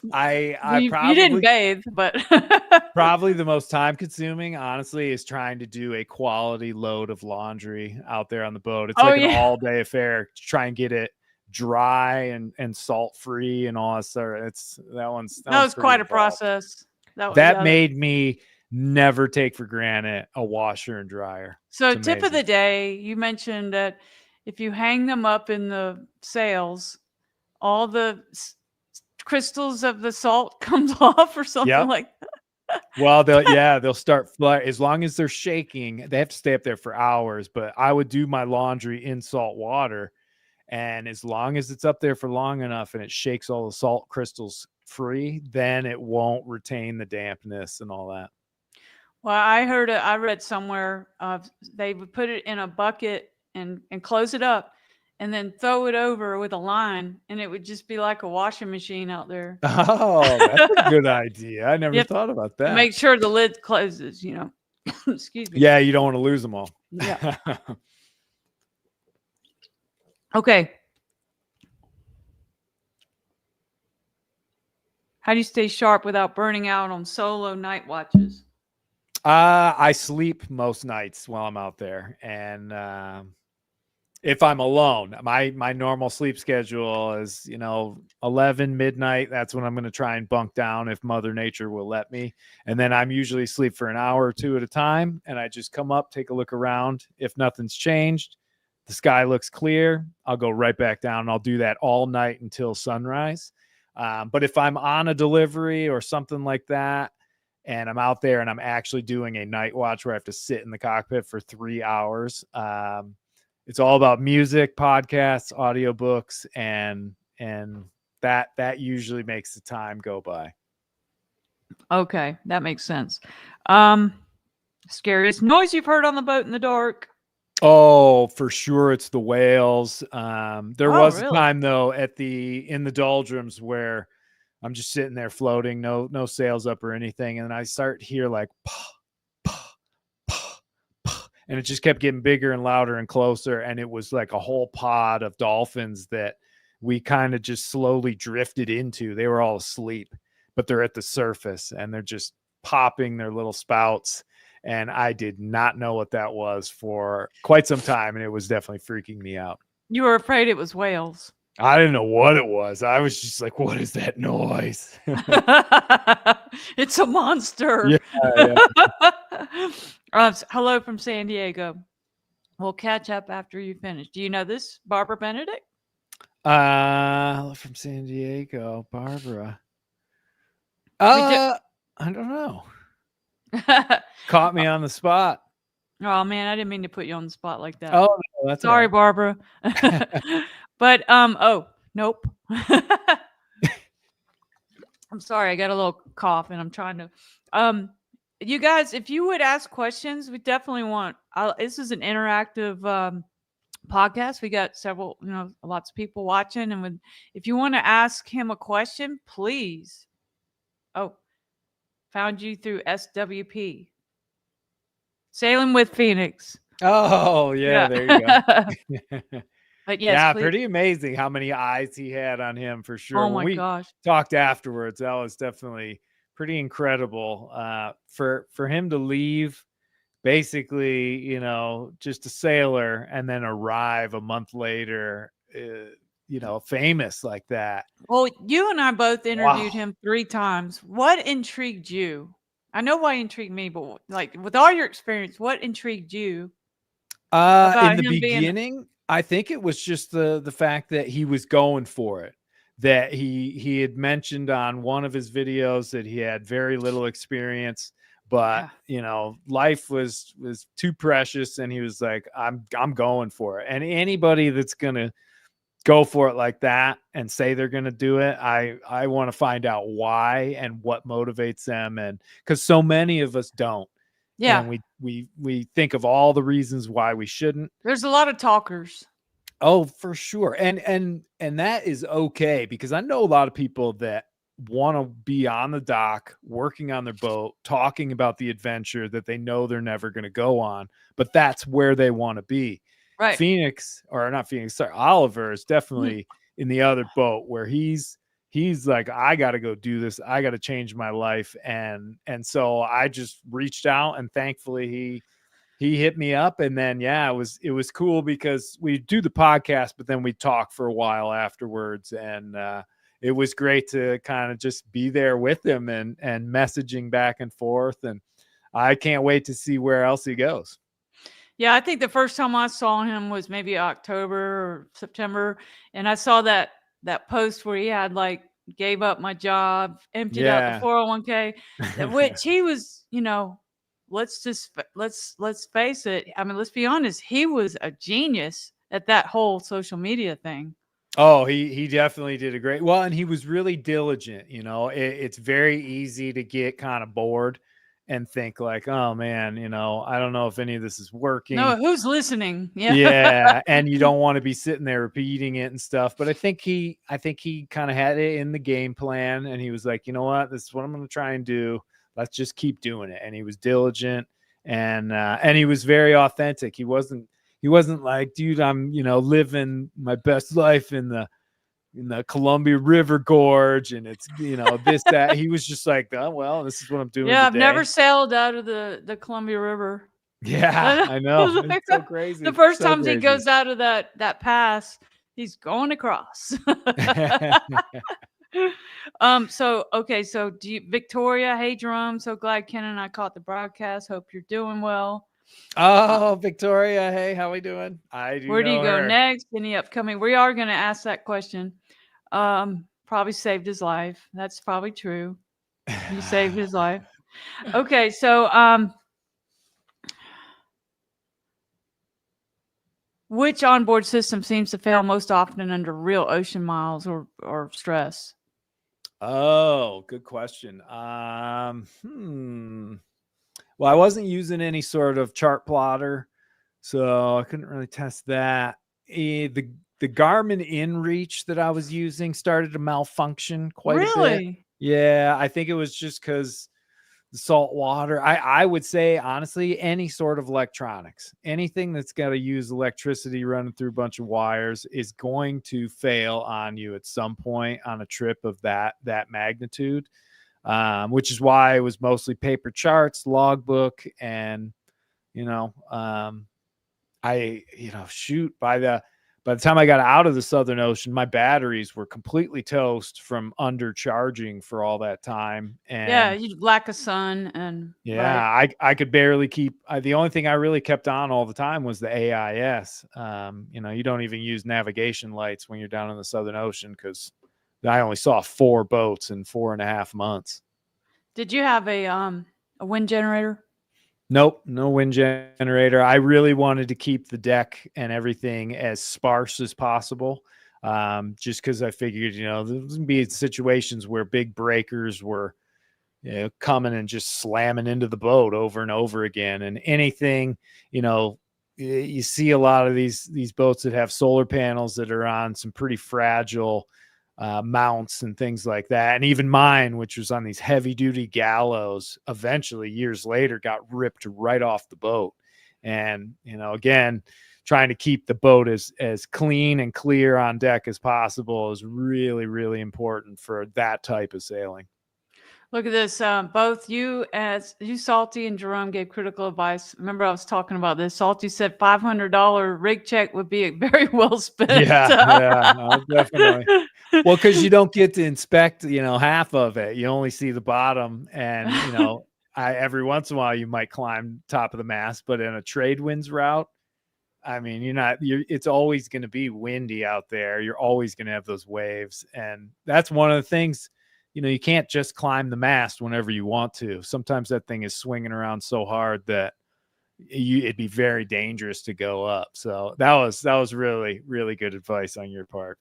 You didn't bathe, but probably the most time consuming, honestly, is trying to do a quality load of laundry out there on the boat. It's an all day affair to try and get it dry and salt free and all that stuff. That was quite a process. That made me never take for granted a washer and dryer. So tip of the day, you mentioned that if you hang them up in the sails, all the crystals of the salt comes off or something like that. Well, they'll start flying as long as they're shaking. They have to stay up there for hours, but I would do my laundry in salt water, and as long as it's up there for long enough and it shakes all the salt crystals free, then it won't retain the dampness and all that. Well, I read somewhere they would put it in a bucket and close it up, and then throw it over with a line, and it would just be like a washing machine out there. Oh, that's a good idea. I never Yep. thought about that. Make sure the lid closes, you know. Excuse me. Yeah, you don't want to lose them all. Yeah. Okay. How do you stay sharp without burning out on solo night watches? I sleep most nights while I'm out there, and if I'm alone, my normal sleep schedule is 11 midnight. That's when I'm going to try and bunk down if Mother Nature will let me, and then I'm usually asleep for an hour or two at a time, and I just come up, take a look around. If nothing's changed, the sky looks clear, I'll go right back down, and I'll do that all night until sunrise. But if I'm on a delivery or something like that, and I'm out there and I'm actually doing a night watch where I have to sit in the cockpit for 3 hours, it's all about music, podcasts, audiobooks, and that usually makes the time go by. Okay, that makes sense. Scariest noise you've heard on the boat in the dark? Oh, for sure, it's the whales. There was really? a time though in the doldrums where I'm just sitting there floating, no sails up or anything, and then I start to hear like pah, pah, pah, pah, and it just kept getting bigger and louder and closer, and it was like a whole pod of dolphins that we kind of just slowly drifted into. They were all asleep, but they're at the surface and they're just popping their little spouts. And I did not know what that was for quite some time, and it was definitely freaking me out. You were afraid it was whales. I didn't know what it was. I was just like, what is that noise? It's a monster. Yeah. Hello from San Diego. We'll catch up after you finish. Do you know this, Barbara Benedict? Hello from San Diego, Barbara. I don't know. Caught me on the spot. Oh man, I didn't mean to put you on the spot like that. Oh, no, that's sorry, right. Barbara. But oh nope. I'm sorry, I got a little cough, and I'm trying to. You guys, if you would ask questions, we definitely want. This is an interactive podcast. We got several, lots of people watching, and if you want to ask him a question, please. Oh, found you through SWP. Sailing with Phoenix. Oh, yeah. There you go. But yes, yeah, please. pretty amazing how many eyes he had on him, for sure. Oh my gosh. Talked afterwards, that was definitely pretty incredible. For him to leave basically, just a sailor, and then arrive a month later, famous like that. Well, you and I both interviewed him 3 times. What intrigued you? I know why intrigued me, but like with all your experience, what intrigued you? In the beginning, I think it was just the fact that he was going for it. That he had mentioned on one of his videos that he had very little experience, but life was too precious, and he was like, I'm going for it. And anybody that's gonna go for it like that and say they're going to do it, I want to find out why and what motivates them, and because so many of us don't. Yeah. And we think of all the reasons why we shouldn't. There's a lot of talkers. Oh, for sure. And that is okay, because I know a lot of people that want to be on the dock working on their boat, talking about the adventure that they know they're never going to go on, but that's where they want to be. Right. Oliver is definitely in the other boat where he's like, I got to go do this. I got to change my life. And so I just reached out, and thankfully he hit me up. And then, it was cool because we do the podcast, but then we talk for a while afterwards. And it was great to kind of just be there with him and messaging back and forth. And I can't wait to see where else he goes. Yeah, I think the first time I saw him was maybe October or September, and I saw that post where he had like gave up my job, emptied out the Yeah. 401k, which he was, let's face it. I mean, let's be honest. He was a genius at that whole social media thing. Oh, he definitely did a great. Well, and he was really diligent. It's very easy to get kind of bored and think like, oh man, I don't know if any of this is working. No, who's listening? Yeah. Yeah, and you don't want to be sitting there repeating it and stuff. But I think he kind of had it in the game plan, and he was like, you know what, this is what I'm going to try and do. Let's just keep doing it. And he was diligent, and he was very authentic. He wasn't like, dude, I'm living my best life in the Columbia River Gorge, and it's this that. He was just like, oh well, this is what I'm doing. Yeah, today. I've never sailed out of the Columbia River. Yeah, I know. It's so crazy. The first so time crazy. he goes out of that pass, he's going across. So Victoria, hey Jerome, so glad Ken and I caught the broadcast. Hope you're doing well. Oh, Victoria, hey, how we doing? Where do you go next? Any upcoming? We are going to ask that question. Probably saved his life. That's probably true. You saved his life. Okay, so which onboard system seems to fail most often under real ocean miles or stress? Oh, good question. Well, I wasn't using any sort of chart plotter, so I couldn't really test that. The Garmin InReach that I was using started to malfunction quite a bit. Yeah, I think it was just because the salt water. I would say, honestly, any sort of electronics, anything that's got to use electricity running through a bunch of wires is going to fail on you at some point on a trip of that magnitude, which is why it was mostly paper charts, logbook, and by the time I got out of the Southern Ocean, my batteries were completely toast from undercharging for all that time. And yeah, you lack of sun and right. I could barely keep. The only thing I really kept on all the time was the AIS. You don't even use navigation lights when you're down in the Southern Ocean because I only saw 4 boats in 4.5 months. Did you have a wind generator? Nope, no wind generator. I really wanted to keep the deck and everything as sparse as possible, just because I figured, there's gonna be situations where big breakers were, coming and just slamming into the boat over and over again. And anything, you see a lot of these boats that have solar panels that are on some pretty fragile mounts and things like that. And even mine, which was on these heavy duty gallows, eventually years later got ripped right off the boat. And, again, trying to keep the boat as clean and clear on deck as possible is really, really important for that type of sailing. Look at this. Both you, Salty, and Jerome gave critical advice. Remember, I was talking about this. Salty said $500 rig check would be very well spent. Yeah, definitely. Well, because you don't get to inspect, half of it. You only see the bottom, and every once in a while you might climb top of the mast. But in a trade winds route, I mean, it's always going to be windy out there. You're always going to have those waves, and that's one of the things. You can't just climb the mast whenever you want to. Sometimes that thing is swinging around so hard that it'd be very dangerous to go up. So that was really, really good advice on your part.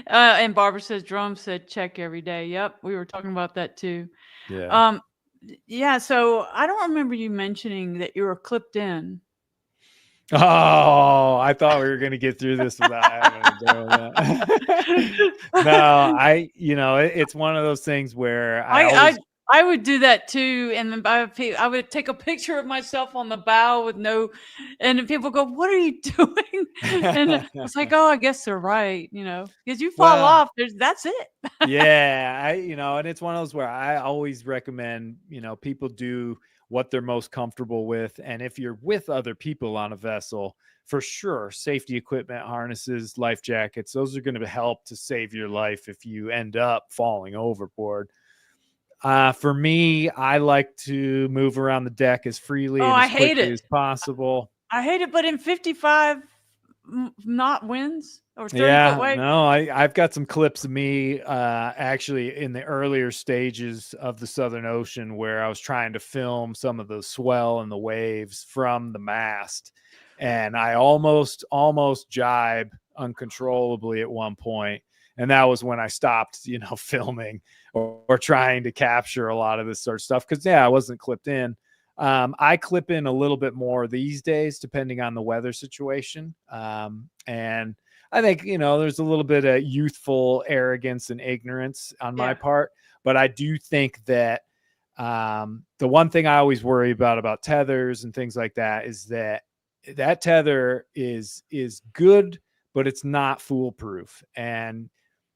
And Barbara says, Jerome said, check every day. Yep. We were talking about that too. Yeah. Yeah. So I don't remember you mentioning that you were clipped in. Oh, I thought we were going to get through this without having to do that. No, it's one of those things where I would do that too, and then I would take a picture of myself on the bow with no, and then people go, "What are you doing?" And it's like, "Oh, I guess they're right," because you fall off. That's it. Yeah, and it's one of those where I always recommend, people do what they're most comfortable with, and if you're with other people on a vessel, for sure, safety equipment, harnesses, life jackets, those are going to help to save your life if you end up falling overboard. For me, I like to move around the deck as freely and as quickly as possible. I hate it, but in 55 not winds or 30-foot Yeah, waves? no, I've got some clips of me actually in the earlier stages of the Southern Ocean where I was trying to film some of the swell and the waves from the mast, and I almost jibe uncontrollably at one point, and that was when I stopped, filming or trying to capture a lot of this sort of stuff because I wasn't clipped in. I clip in a little bit more these days, depending on the weather situation, and I think, there's a little bit of youthful arrogance and ignorance on my part, but I do think that the one thing I always worry about tethers and things like that is that tether is good, but it's not foolproof. And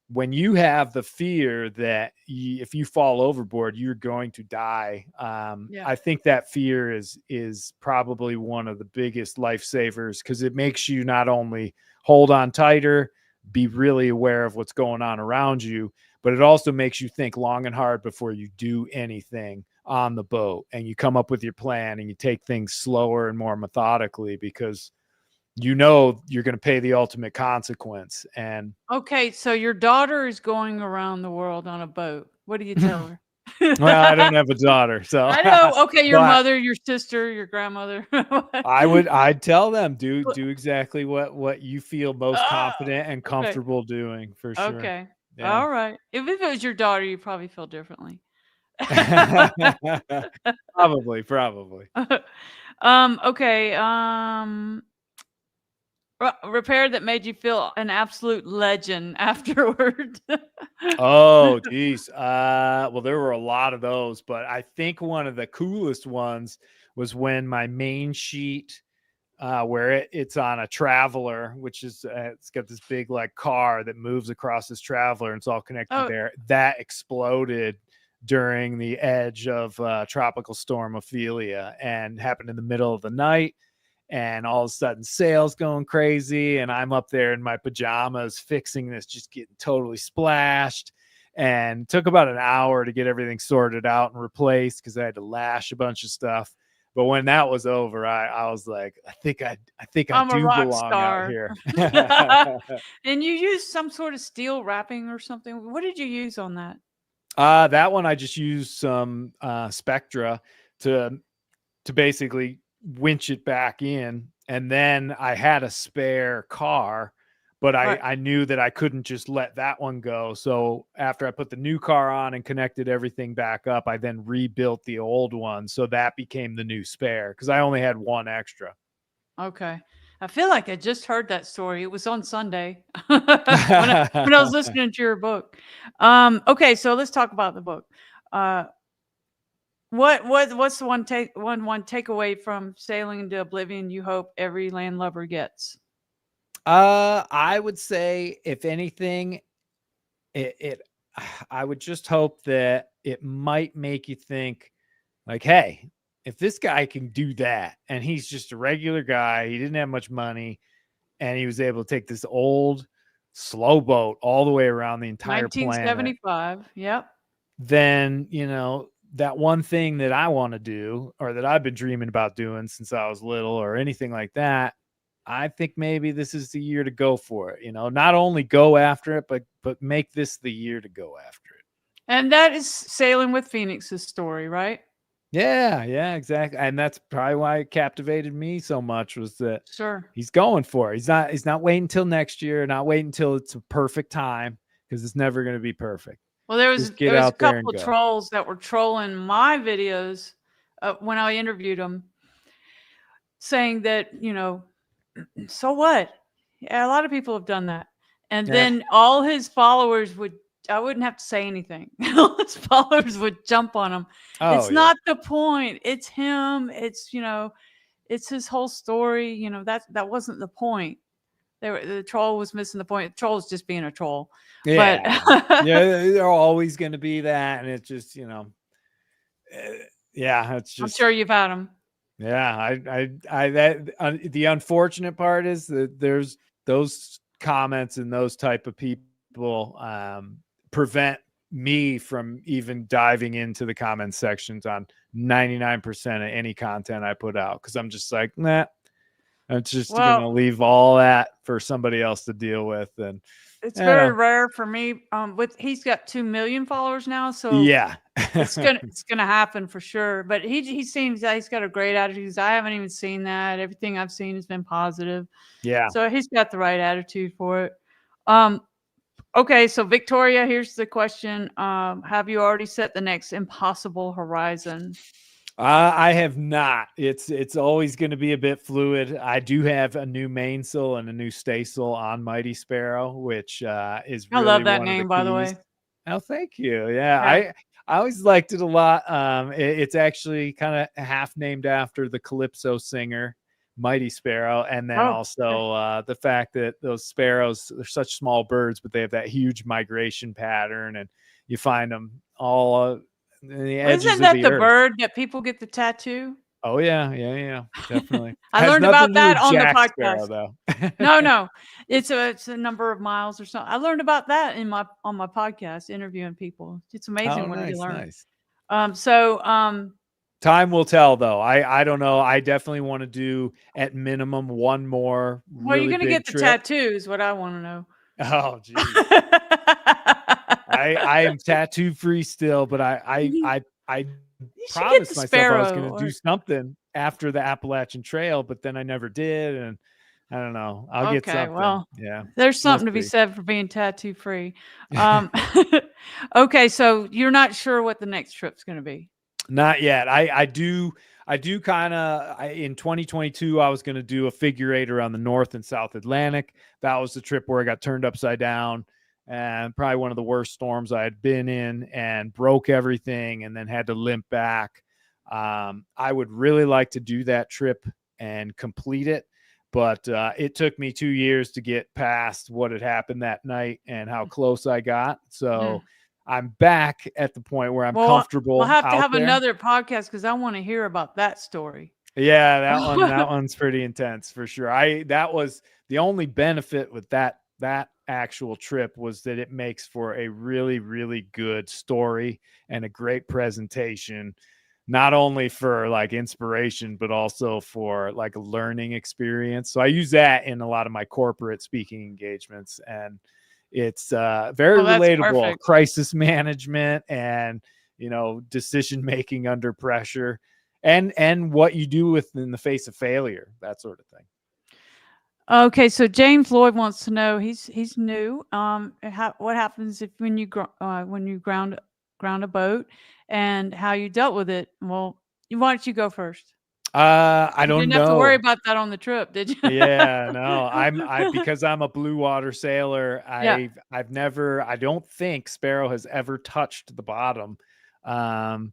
when you have the fear that if you fall overboard, you're going to die, I think that fear is probably one of the biggest lifesavers because it makes you not only hold on tighter, be really aware of what's going on around you, but it also makes you think long and hard before you do anything on the boat, and you come up with your plan and you take things slower and more methodically because you're going to pay the ultimate consequence. And okay, so your daughter is going around the world on a boat. What do you tell her? Well, I don't have a daughter, so I know. Okay, your but mother, your sister, your grandmother. I'd tell them do exactly what you feel most confident and Okay. comfortable doing, for sure. Okay. Yeah. All right. If it was your daughter, you probably feel differently. Probably. Okay. Repair that made you feel an absolute legend afterward. Oh, geez. Well, there were a lot of those, but I think one of the coolest ones was when my main sheet, where it's on a traveler, which is it's got this big like car that moves across this traveler and it's all connected there. That exploded during the edge of Tropical Storm Ophelia and happened in the middle of the night. And all of a sudden sails going crazy. And I'm up there in my pajamas fixing this, just getting totally splashed. And took about an hour to get everything sorted out and replaced because I had to lash a bunch of stuff. But when that was over, I was like, I think I I'm a do rock belong out star. here. And you used some sort of steel wrapping or something. What did you use on that? That one I just used some Spectra to basically winch it back in. And then I had a spare car, but I knew that I couldn't just let that one go. So after I put the new car on and connected everything back up, I then rebuilt the old one. So that became the new spare because I only had one extra. Okay. I feel like I just heard that story. It was on Sunday when I was listening to your book. Okay, so let's talk about the book. What's the one takeaway from sailing into Oblivion you hope every landlubber gets? I would say, if anything, I would just hope that it might make you think like, hey, if this guy can do that and he's just a regular guy, he didn't have much money, and he was able to take this old slow boat all the way around the entire planet. 1975. Yep. Then, that one thing that I want to do, or that I've been dreaming about doing since I was little, or anything like that, I think maybe this is the year to go for it. Not only go after it, but make this the year to go after it. And that is Sailing with Phoenix's story, right? Yeah, exactly. And that's probably why it captivated me so much, was that he's going for it. He's not waiting until next year, not waiting until it's a perfect time, because it's never going to be perfect. Well, there was a couple of trolls that were trolling my videos when I interviewed them, saying that, so what? Yeah, a lot of people have done that. And then all his followers I wouldn't have to say anything. All his followers would jump on him. It's not the point. It's him. It's, it's his whole story. That wasn't the point. The troll was missing the point. The troll is just being a troll. Yeah. But they're always going to be that. And it's just, it's just, I'm sure you've had them. Yeah. The unfortunate part is that there's those comments and those type of people prevent me from even diving into the comment sections on 99% of any content I put out. Cause I'm just like, nah, I'm just Well, gonna leave all that for somebody else to deal with. And it's you very know, rare for me. With he's got 2 million followers now, so yeah. it's gonna happen for sure. But he seems that he's got a great attitude. I haven't even seen that. Everything I've seen has been positive. Yeah. So he's got the right attitude for it. Um, okay, so Victoria, here's the question. Have you already set the next impossible horizon? I have not. It's always going to be a bit fluid. I do have a new mainsail and a new staysail on Mighty Sparrow, which is I really love that one of the name, by the keys. way. Oh, thank you. Yeah, Yeah. I always liked it a lot. It's actually kind of half named after the Calypso singer, Mighty Sparrow, and then Oh, okay. also the fact that those sparrows, they're such small birds, but they have that huge migration pattern, and you find them all in the edges Isn't of that the the earth. bird that people get the tattoo? Oh yeah, definitely. I Has learned nothing about to do that with on the Jack podcast. Sparrow though. No. It's a number of miles or something. I learned about that on my podcast, interviewing people. It's Oh, amazing what you nice, learn. nice. So Time will tell though. I don't know. I definitely want to do at minimum one more well, you're really gonna big get the trip. tattoos, what I want to know. Oh geez. I am tattoo free still, but I You should get the promised myself I was Sparrow. going to do something after the Appalachian Trail, but then I never did, and I don't know. I'll get Okay, something. well, Yeah, there's we'll something to be see. said for being tattoo free. Um, okay, so you're not sure what the next trip's going to be. Not yet. I do kind of in 2022 I was going to do a figure eight around the North and South Atlantic. That was the trip where I got turned upside down and probably one of the worst storms I had been in, and broke everything and then had to limp back. I would really like to do that trip and complete it, but it took me 2 years to get past what had happened that night and how close I got. Yeah. So I'm back at the point where I'm Well, we'll comfortable have to out have there. another podcast because I want to hear about that story. Yeah, that one's pretty intense for sure. That was the only benefit with that actual trip, was that it makes for a really, really good story and a great presentation, not only for like inspiration, but also for like a learning experience. So I use that in a lot of my corporate speaking engagements, and it's very Oh, that's relatable. perfect. Crisis management and decision making under pressure, and what you do in the face of failure, that sort of thing. Okay, so James Lloyd wants to know, he's new. What happens if when you ground a boat, and how you dealt with it? Well, why don't you go first? I You don't didn't have to worry know. about that on the trip, did you? Yeah, no, because I'm a blue water sailor. Yeah. I've never, I don't think Sparrow has ever touched the bottom. Um,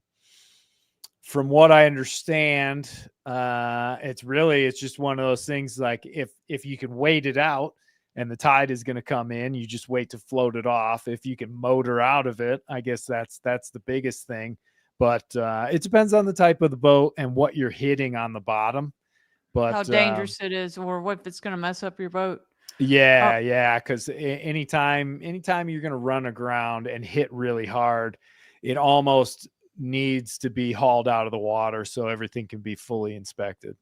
from what I understand, it's just one of those things, like if you can wait it out and the tide is going to come in, you just wait to float it off. If you can motor out of it, I guess that's the biggest thing. But it depends on the type of the boat and what you're hitting on the bottom. But How dangerous it is, or what if it's going to mess up your boat. yeah, because anytime you're going to run aground and hit really hard, it almost needs to be hauled out of the water so everything can be fully inspected.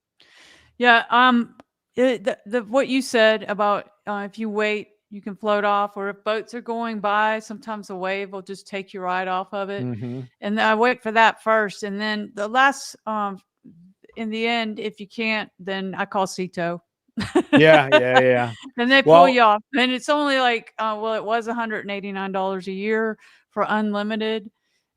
Yeah. What you said about if you wait, you can float off, or if boats are going by, sometimes a wave will just take you right off of it. Mm-hmm. And I wait for that first, and then the last, in the end, if you can't, then I call sea tow. Yeah. And they pull you Well, off, and it's only like, well, it was $189 a year for unlimited.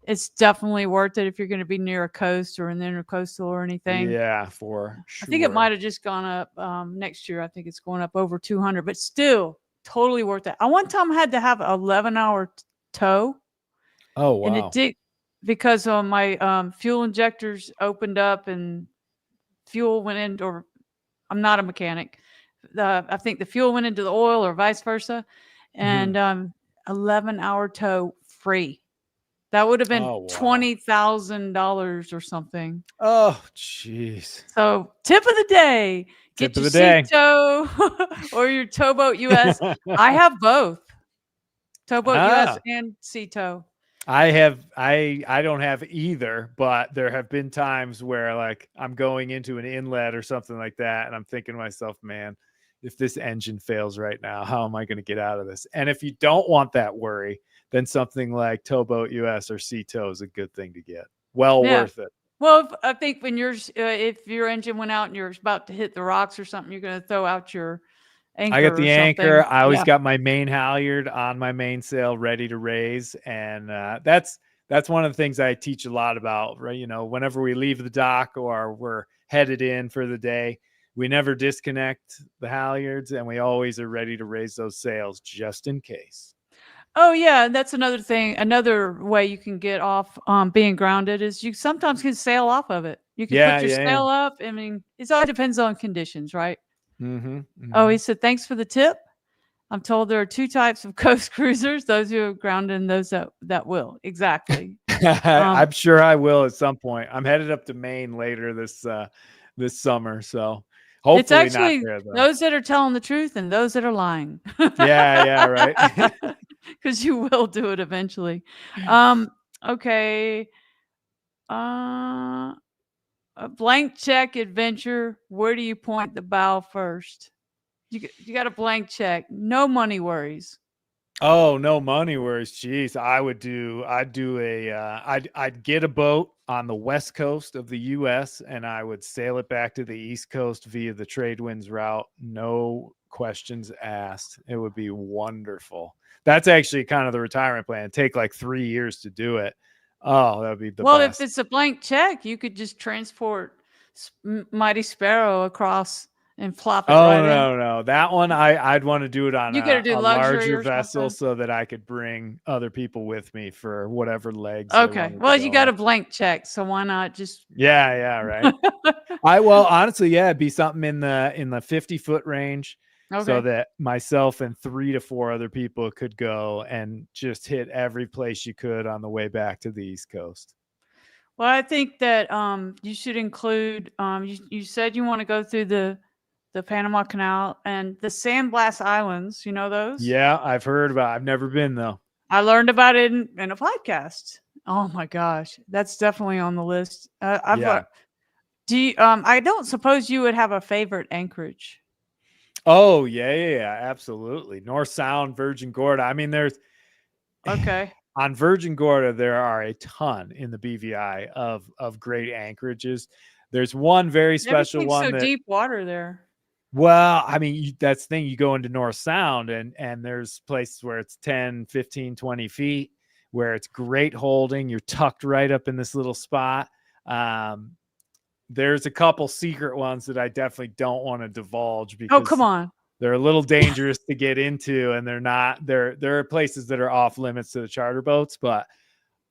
It's definitely worth it if you're going to be near a coast or an intercoastal or anything. yeah, for I think it sure. might have just gone up next year. I think it's going up over 200, but still totally worth it. I one time had to have an 11-hour tow, Oh, and it wow. did, because my fuel injectors opened up and fuel went in, or I'm not a mechanic. I think the fuel went into the oil or vice versa, Mhm. and 11-hour tow free. That would have been Oh, wow. $20,000 or something. Oh, jeez. So, tip of the day, Tip get of your the Sea day. Tow or your Towboat US. I have both, Towboat US Ah, and Sea Tow. I don't have either, but there have been times where like I'm going into an inlet or something like that, and I'm thinking to myself, man, if this engine fails right now, how am I going to get out of this? And if you don't want that worry, then something like Towboat US or Sea Tow is a good thing to get. Well Yeah. worth it. Well, I think when if your engine went out and you're about to hit the rocks or something, you're going to throw out your anchor. I got the or anchor. something. I always Yeah. got my main halyard on my mainsail ready to raise, and that's one of the things I teach a lot about. Right, you know, whenever we leave the dock or we're headed in for the day, we never disconnect the halyards, and we always are ready to raise those sails just in case. Oh yeah, that's another thing. Another way you can get off being grounded is you sometimes can sail off of it. You can Yeah, put your yeah, sail up. I mean, it all depends on conditions, right? Mm-hmm, Oh, he mm-hmm. said, thanks for the tip. I'm told there are two types of coast cruisers: those who are grounded and those that will. Exactly. I'm sure I will at some point. I'm headed up to Maine later this summer, so It's hopefully not actually there though. those that are telling the truth and those that are lying. Yeah, right. Because you will do it eventually. Okay. A blank check adventure. Where do you point the bow first? You got a blank check. No money worries. Oh, no money worries. Jeez, I'd get a boat on the west coast of the US and I would sail it back to the east coast via the trade winds route. No questions asked. It would be wonderful. That's actually kind of the retirement plan. It'd take like 3 years to do it. Oh, that would be the Well, best. if it's a blank check, you could just transport Mighty Sparrow across and plop it right in. No. That one I'd want to do it on You got to do a luxury larger or vessel something. so that I could bring other people with me for whatever legs they Okay. wanted to Well, you go got on. a blank check, so why not just Yeah, right. Well, honestly, yeah, it'd be something in the 50-foot range so Okay. that myself and 3 to 4 other people could go and just hit every place you could on the way back to the East Coast. Well, I think that you should include you said you want to go through the Panama Canal and the Sandblast Islands. You know those? Yeah, I've heard about it. I've never been though. I learned about it in a podcast. Oh my gosh, that's definitely on the list. Yeah. Do you, I don't suppose you would have a favorite anchorage. Oh, yeah, absolutely. North Sound, Virgin Gorda. I mean, there's Okay. on Virgin Gorda, there are a ton in the BVI of great anchorages. There's one very special Everything's one so that, deep water there. well, I mean, that's the thing. You go into North Sound and there's places where it's 10, 15, 20 feet where it's great holding. You're tucked right up in this little spot. There's a couple secret ones that I definitely don't want to divulge Oh, come because on. they're a little dangerous to get into, and there are places that are off limits to the charter boats, but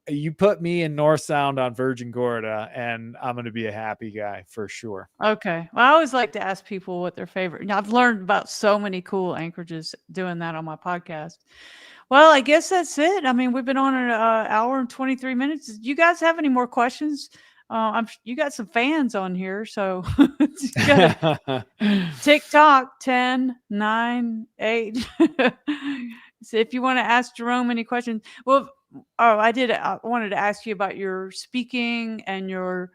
you put me in North Sound on Virgin Gorda and I'm going to be a happy guy for sure. Okay. Well, I always like to ask people what their favorite. Now, I've learned about so many cool anchorages doing that on my podcast. Well, I guess that's it. I mean, we've been on an hour and 23 minutes. Do you guys have any more questions? You got some fans on here, so you got TikTok 10, 9, 8. So if you want to ask Jerome any questions, well, I wanted to ask you about your speaking and your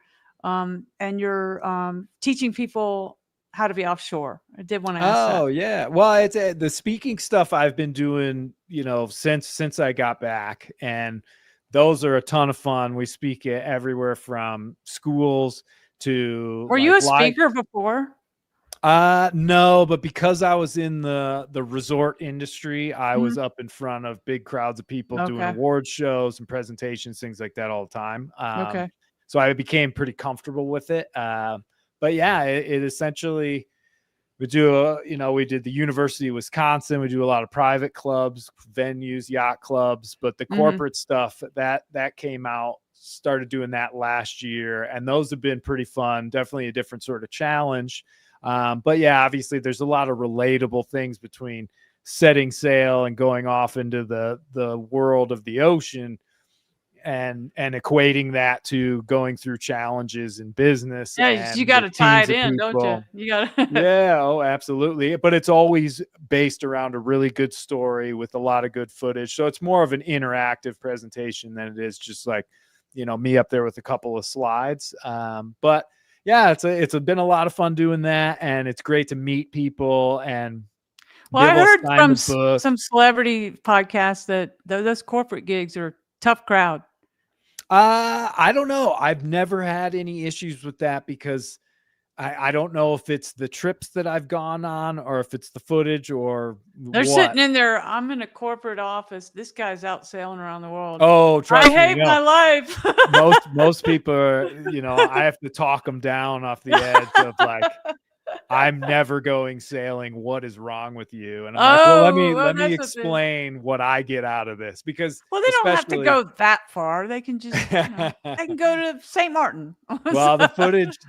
teaching people how to be offshore. I did want to ask that. Oh yeah. Well, it's the speaking stuff I've been doing, since I got back, and those are a ton of fun. We speak at everywhere from schools to Were you a speaker before? No, but because I was in the resort industry, I was up in front of big crowds of people doing award shows and presentations, things like that all the time. Okay. So I became pretty comfortable with it. But yeah, it essentially, we did the University of Wisconsin. We do a lot of private clubs, venues, yacht clubs, but the corporate stuff that came out, started doing that last year. And those have been pretty fun. Definitely a different sort of challenge. But yeah, obviously there's a lot of relatable things between setting sail and going off into the world of the ocean. and equating that to going through challenges in business Yeah, and you got to with tie teams it of in, don't you? people. You got to. Yeah, oh, absolutely. But it's always based around a really good story with a lot of good footage. So it's more of an interactive presentation than it is just like, me up there with a couple of slides. But yeah, it's been a lot of fun doing that, and it's great to meet people and Well, be I able to heard sign from the book. some celebrity podcasts that those corporate gigs are a tough crowd. I don't know. I've never had any issues with that because I don't know if it's the trips that I've gone on or if it's the footage or They're what. sitting in there. I'm in a corporate office. This guy's out sailing around the world. Oh, I trust me, hate my life. most people are, I have to talk them down off the edge of like, I'm never going sailing. What is wrong with you? And I'm like, well, let Oh, me well, let me that's what the explain what I get out of this, because well, they don't have to especially go that far. They can just, they can go to St. Martin. well, the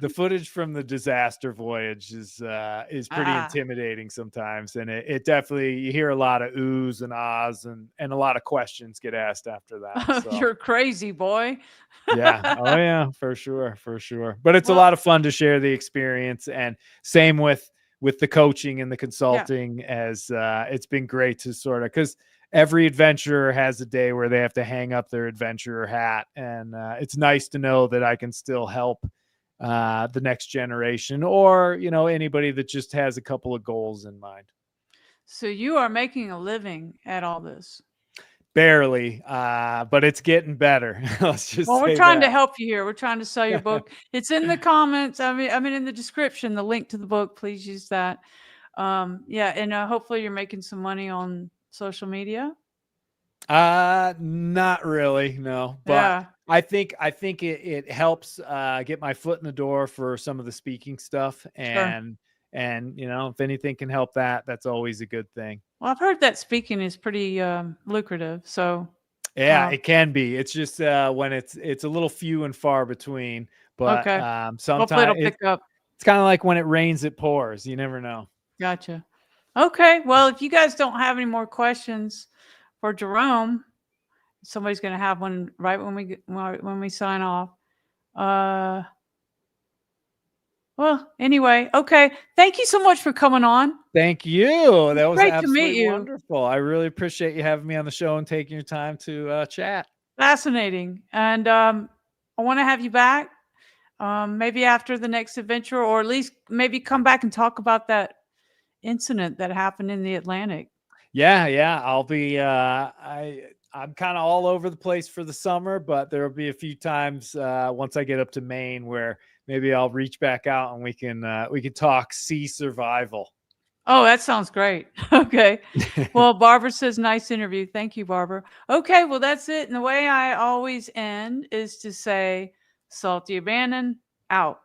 footage from the disaster voyage is pretty Ah, intimidating sometimes, and it definitely, you hear a lot of oohs and ahs and a lot of questions get asked after that. So you're crazy, boy. yeah, oh yeah, for sure, for sure. But it's a Well, lot of fun to share the experience, and same with the coaching and the yeah. consulting, as it's been great to sort of, because every adventurer has a day where they have to hang up their adventurer hat, and it's nice to know that I can still help the next generation, or anybody that just has a couple of goals in mind. So you are making a living at all this. Barely, but it's getting better. Let's just Well, we're say trying to that. help you here. We're trying to sell your book. It's in the comments. I mean, in the description, the link to the book. Please use that. Yeah, and hopefully you're making some money on social media. Not really, no. But Yeah, I think it helps get my foot in the door for some of the speaking stuff, sure. and if anything can help that, that's always a good thing. Well, I've heard that speaking is pretty lucrative. So, Yeah, it can be. It's just when it's a little few and far between, but okay. Hopefully it'll sometimes pick up. it's kind of like when it rains, it pours. You never know. Gotcha. Okay. Well, if you guys don't have any more questions for Jerome, somebody's going to have one right when we sign off. Well, anyway, okay. Thank you so much for coming on. Thank you. That was Great to meet absolutely you. wonderful. I really appreciate you having me on the show and taking your time to chat. Fascinating. And I want to have you back maybe after the next adventure, or at least maybe come back and talk about that incident that happened in the Atlantic. Yeah, I'll be I'm kind of all over the place for the summer, but there'll be a few times once I get up to Maine where maybe I'll reach back out and we can talk sea survival. Oh, that sounds great. Okay. Well, Barbara says, nice interview. Thank you, Barbara. Okay. Well, that's it. And the way I always end is to say, Salty Abandon out.